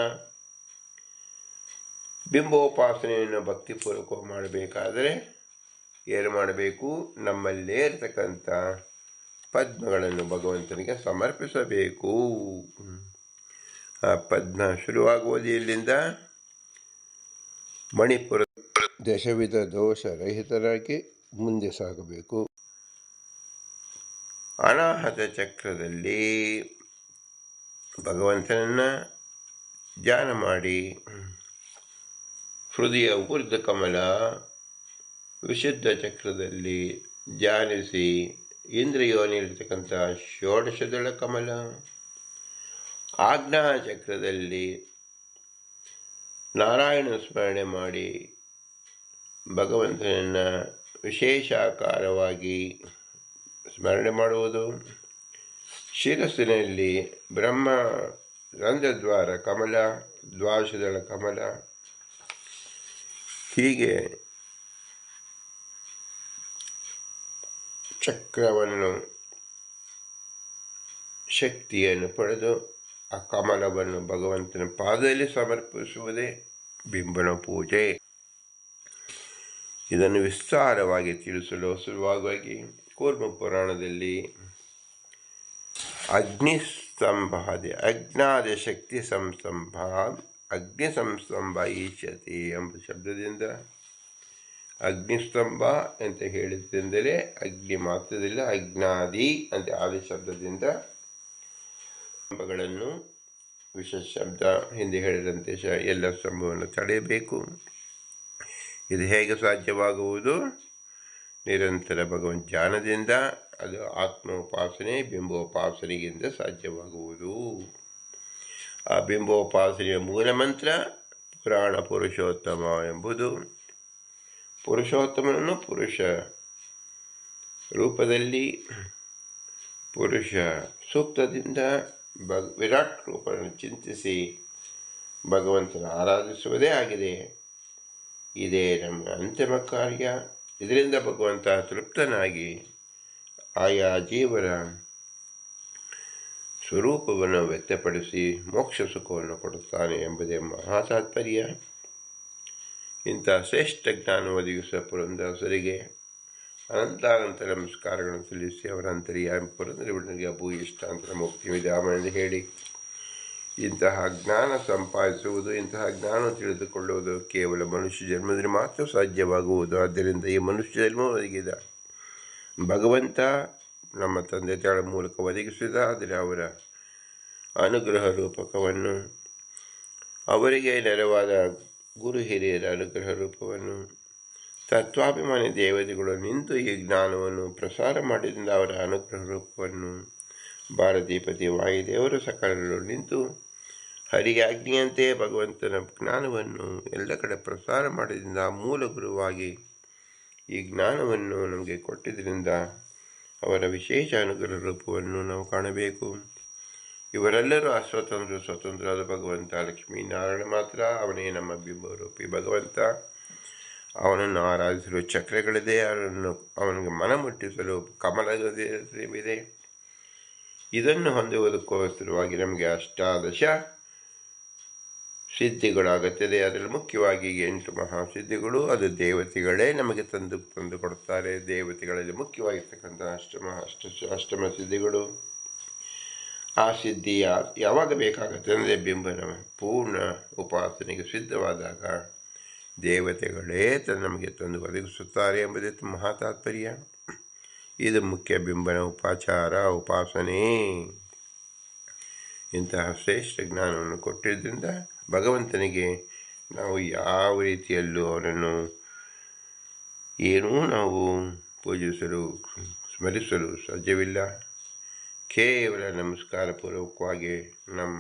ಬಿಂಬೋಪಾಸನೆಯನ್ನು ಭಕ್ತಿಪೂರ್ವಕ ಮಾಡಬೇಕಾದರೆ ಏನು ಮಾಡಬೇಕು? ನಮ್ಮಲ್ಲೇ ಇರತಕ್ಕಂಥ ಪದ್ಮಗಳನ್ನು ಭಗವಂತನಿಗೆ ಸಮರ್ಪಿಸಬೇಕು. ಆ ಪದ್ಮ ಶುರುವಾಗುವುದು ಇಲ್ಲಿಂದ. ಮಣಿಪುರ ದಶವಿಧ ದೋಷರಹಿತರಾಗಿ ಮುಂದೆ ಸಾಗಬೇಕು. ಅನಾಹತ ಚಕ್ರದಲ್ಲಿ ಭಗವಂತನನ್ನು ಧ್ಯಾನ ಮಾಡಿ, ಹೃದಯ ಊರ್ಧ್ವ ಕಮಲ ವಿಶುದ್ಧ ಚಕ್ರದಲ್ಲಿ ಧ್ಯಾನಿಸಿ, ಇಂದ್ರಿಯೋನಿರ್ತಕ್ಕಂಥ ಷೋಡಶದಳ ಕಮಲ ಆಜ್ಞಾ ಚಕ್ರದಲ್ಲಿ ನಾರಾಯಣ ಸ್ಮರಣೆ ಮಾಡಿ ಭಗವಂತನನ್ನು ವಿಶೇಷಾಕಾರವಾಗಿ ಸ್ಮರಣೆ ಮಾಡುವುದು. ಶಿರಸ್ಸಿನಲ್ಲಿ ಬ್ರಹ್ಮ ರಂಧ್ರದ್ವಾರ ಕಮಲ, ದ್ವಾದಶದಳ ಕಮಲ, ಹೀಗೆ ಚಕ್ರವನ್ನು ಶಕ್ತಿಯನ್ನು ಪಡೆದು ಆ ಕಮಲವನ್ನು ಭಗವಂತನ ಪಾದದಲ್ಲಿ ಸಮರ್ಪಿಸುವುದೇ ಬಿಂಬನ ಪೂಜೆ. ಇದನ್ನು ವಿಸ್ತಾರವಾಗಿ ತಿಳಿಸಲು ಸುಲಭವಾಗಿ ಕೂರ್ಮ ಪುರಾಣದಲ್ಲಿ ಅಗ್ನಿಸ್ತಂಭಾದಿ ಅಜ್ಞಾದ ಶಕ್ತಿ ಸಂಸ್ತಂಭ ಅಗ್ನಿ ಸಂಸ್ತಂಭ ಈಶತಿ ಎಂಬ ಶಬ್ದದಿಂದ ಅಗ್ನಿಸ್ತಂಭ ಅಂತ ಹೇಳಿದ್ರಿಂದಲೇ ಅಗ್ನಿ ಮಾತ್ರದಲ್ಲ ಅಜ್ಞಾದಿ ಅಂತ ಆದಿ ಶಬ್ದದಿಂದ ಸ್ತಂಭಗಳನ್ನು ವಿಶೇಷ ಶಬ್ದ ಹಿಂದೆ ಹೇಳಿದಂತೆ ಎಲ್ಲ ಸ್ತಂಭವನ್ನು ತಡೆಯಬೇಕು. ಇದು ಹೇಗೆ ಸಾಧ್ಯವಾಗುವುದು? ನಿರಂತರ ಭಗವಂತ ಧ್ಯಾನದಿಂದ. ಅದು ಆತ್ಮೋಪಾಸನೆ ಬಿಂಬೋಪಾಸನೆಯಿಂದ ಸಾಧ್ಯವಾಗುವುದು. ಆ ಬಿಂಬೋಪಾಸನೆಯ ಮೂಲ ಮಂತ್ರ ಪುರಾಣ ಪುರುಷೋತ್ತಮ ಎಂಬುದು. ಪುರುಷೋತ್ತಮನನ್ನು ಪುರುಷ ರೂಪದಲ್ಲಿ ಪುರುಷ ಸೂಕ್ತದಿಂದ ವಿರಾಟ್ ರೂಪವನ್ನು ಚಿಂತಿಸಿ ಭಗವಂತನ ಆರಾಧಿಸುವುದೇ ಆಗಿದೆ. ಇದೇ ನಮ್ಮ ಅಂತಿಮ ಕಾರ್ಯ. ಇದರಿಂದ ಭಗವಂತ ತೃಪ್ತನಾಗಿ ಆಯಾ ಜೀವನ ಸ್ವರೂಪವನ್ನು ವ್ಯಕ್ತಪಡಿಸಿ ಮೋಕ್ಷ ಸುಖವನ್ನು ಕೊಡುತ್ತಾನೆ ಎಂಬುದೇ ಮಹಾ ತಾತ್ಪರ್ಯ. ಇಂಥ ಶ್ರೇಷ್ಠ ಜ್ಞಾನ ಒದಗಿಸುವ ಪುರಂದರಸರಿಗೆ ಅನಂತಾನಂತ ನಮಸ್ಕಾರಗಳನ್ನು ಸಲ್ಲಿಸಿ ಅವರ ಅಂತರ್ಯಾಮಿ ಪುರಂದರವಿಡನಿಗೆ ಭೂಯಿಷ್ಟಾಂತರ ಮುಕ್ತಿ ವಿಧಾಮನೆಂದು ಹೇಳಿ, ಇಂತಹ ಜ್ಞಾನ ಸಂಪಾದಿಸುವುದು, ಇಂತಹ ಜ್ಞಾನ ತಿಳಿದುಕೊಳ್ಳುವುದು ಕೇವಲ ಮನುಷ್ಯ ಜನ್ಮದಲ್ಲಿ ಮಾತ್ರ ಸಾಧ್ಯವಾಗುವುದು. ಆದ್ದರಿಂದ ಈ ಮನುಷ್ಯ ಜನ್ಮ ಒದಗಿದ ಭಗವಂತ ನಮ್ಮ ತಂದೆ ತಾಳ ಮೂಲಕ ಒದಗಿಸಿದ, ಆದರೆ ಅವರ ಅನುಗ್ರಹ ರೂಪಕವನ್ನು, ಅವರಿಗೆ ನೆರವಾದ ಗುರು ಹಿರಿಯರ ಅನುಗ್ರಹ ರೂಪವನ್ನು, ತತ್ವಾಭಿಮಾನಿ ದೇವತೆಗಳು ನಿಂತು ಈ ಜ್ಞಾನವನ್ನು ಪ್ರಸಾರ ಮಾಡಿದಿಂದ ಅವರ ಅನುಗ್ರಹ ರೂಪವನ್ನು, ಭಾರತೀಪತಿ ವಾಯುದೇವರು ಸಕಲರು ನಿಂತು ಹರಿಯಾಜ್ಞೆಯಂತೆ ಭಗವಂತನ ಜ್ಞಾನವನ್ನು ಎಲ್ಲ ಕಡೆ ಪ್ರಸಾರ ಮಾಡಿದಿಂದ ಮೂಲ ಗುರುವಾಗಿ ಈ ಜ್ಞಾನವನ್ನು ನಮಗೆ ಕೊಟ್ಟಿದ್ದರಿಂದ ಅವರ ವಿಶೇಷ ಅನುಗ್ರಹ ರೂಪವನ್ನು ನಾವು ಕಾಣಬೇಕು. ಇವರೆಲ್ಲರೂ ಸ್ವತಂತ್ರವಾದ ಭಗವಂತ ಲಕ್ಷ್ಮೀನಾರಾಯಣ ಮಾತ್ರ. ಅವನೇ ನಮ್ಮ ಬಿಂಬರೂಪಿ ಭಗವಂತ. ಅವನನ್ನು ಆರಾಧಿಸಲು ಚಕ್ರಗಳಿದೆ, ಅವನಿಗೆ ಮನ ಮುಟ್ಟಿಸಲು ಕಮಲವಿದೆ. ಇದನ್ನು ಹೊಂದುವುದಕ್ಕೋಸ್ಕರವಾಗಿ ನಮಗೆ ಅಷ್ಟಾದಶ ಸಿದ್ಧಿಗಳಾಗುತ್ತದೆ. ಅದರಲ್ಲಿ ಮುಖ್ಯವಾಗಿ 8 ಮಹಾಸಿದ್ಧಿಗಳು, ಅದು ದೇವತೆಗಳೇ ನಮಗೆ ತಂದು ಕೊಡ್ತಾರೆ. ದೇವತೆಗಳಲ್ಲಿ ಮುಖ್ಯವಾಗಿರ್ತಕ್ಕಂಥ ಅಷ್ಟಮ ಸಿದ್ಧಿಗಳು. ಆ ಸಿದ್ಧಿ ಯಾವಾಗ ಬೇಕಾಗುತ್ತೆ ಅಂದರೆ ಬಿಂಬನ ಪೂರ್ಣ ಉಪಾಸನೆಗೆ ಸಿದ್ಧವಾದಾಗ ದೇವತೆಗಳೇ ನಮಗೆ ತಂದು ಒದಗಿಸುತ್ತಾರೆ ಎಂಬುದೇ ಮಹಾ ತಾತ್ಪರ್ಯ. ಇದು ಮುಖ್ಯ ಬಿಂಬನ ಉಪಾಸನೆ. ಇಂತಹ ಶ್ರೇಷ್ಠ ಜ್ಞಾನವನ್ನು ಕೊಟ್ಟಿದ್ದರಿಂದ ಭಗವಂತನಿಗೆ ನಾವು ಯಾವ ರೀತಿಯಲ್ಲೂ ಅವನನ್ನು ನಾವು ಪೂಜಿಸಲು ಸ್ಮರಿಸಲು ಸಾಧ್ಯವಿಲ್ಲ. ಕೇವಲ ನಮಸ್ಕಾರಪೂರ್ವಕವಾಗಿ ನಮ್ಮ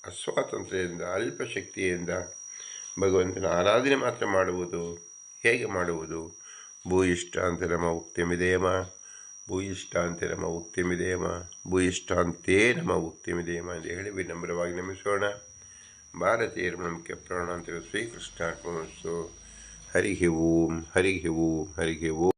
ಅಸ್ವಾತಂತ್ರ್ಯದಿಂದ ಅಲ್ಪಶಕ್ತಿಯಿಂದ ಭಗವಂತನ ಆರಾಧನೆ ಮಾತ್ರ ಮಾಡುವುದು. ಹೇಗೆ ಮಾಡುವುದು? ಭೂಯಿಷ್ಟಾಂತೆ ನಮ ಉಕ್ತಿಮಿದೇಮ, ಭೂಯಿಷ್ಟಾಂತೆ ನಮ ಉಕ್ತಿಮಿದೇಮ, ಭೂಯಿಷ್ಟಾಂತೇ ನಮ ಉಕ್ತಿಮಿದೇಮ ಎಂದು ಹೇಳಿ ವಿನಮ್ರವಾಗಿ ನಮಿಸೋಣ. ಭಾರತೀಯರ ಮುಖ್ಯ ಪ್ರಾಣಾಂತರ ಶ್ರೀಕೃಷ್ಣಾರ್ಪಣಮಸ್ತು. ಹರಿ ಓಂ, ಹರಿ ಓಂ, ಹರಿ ಓಂ.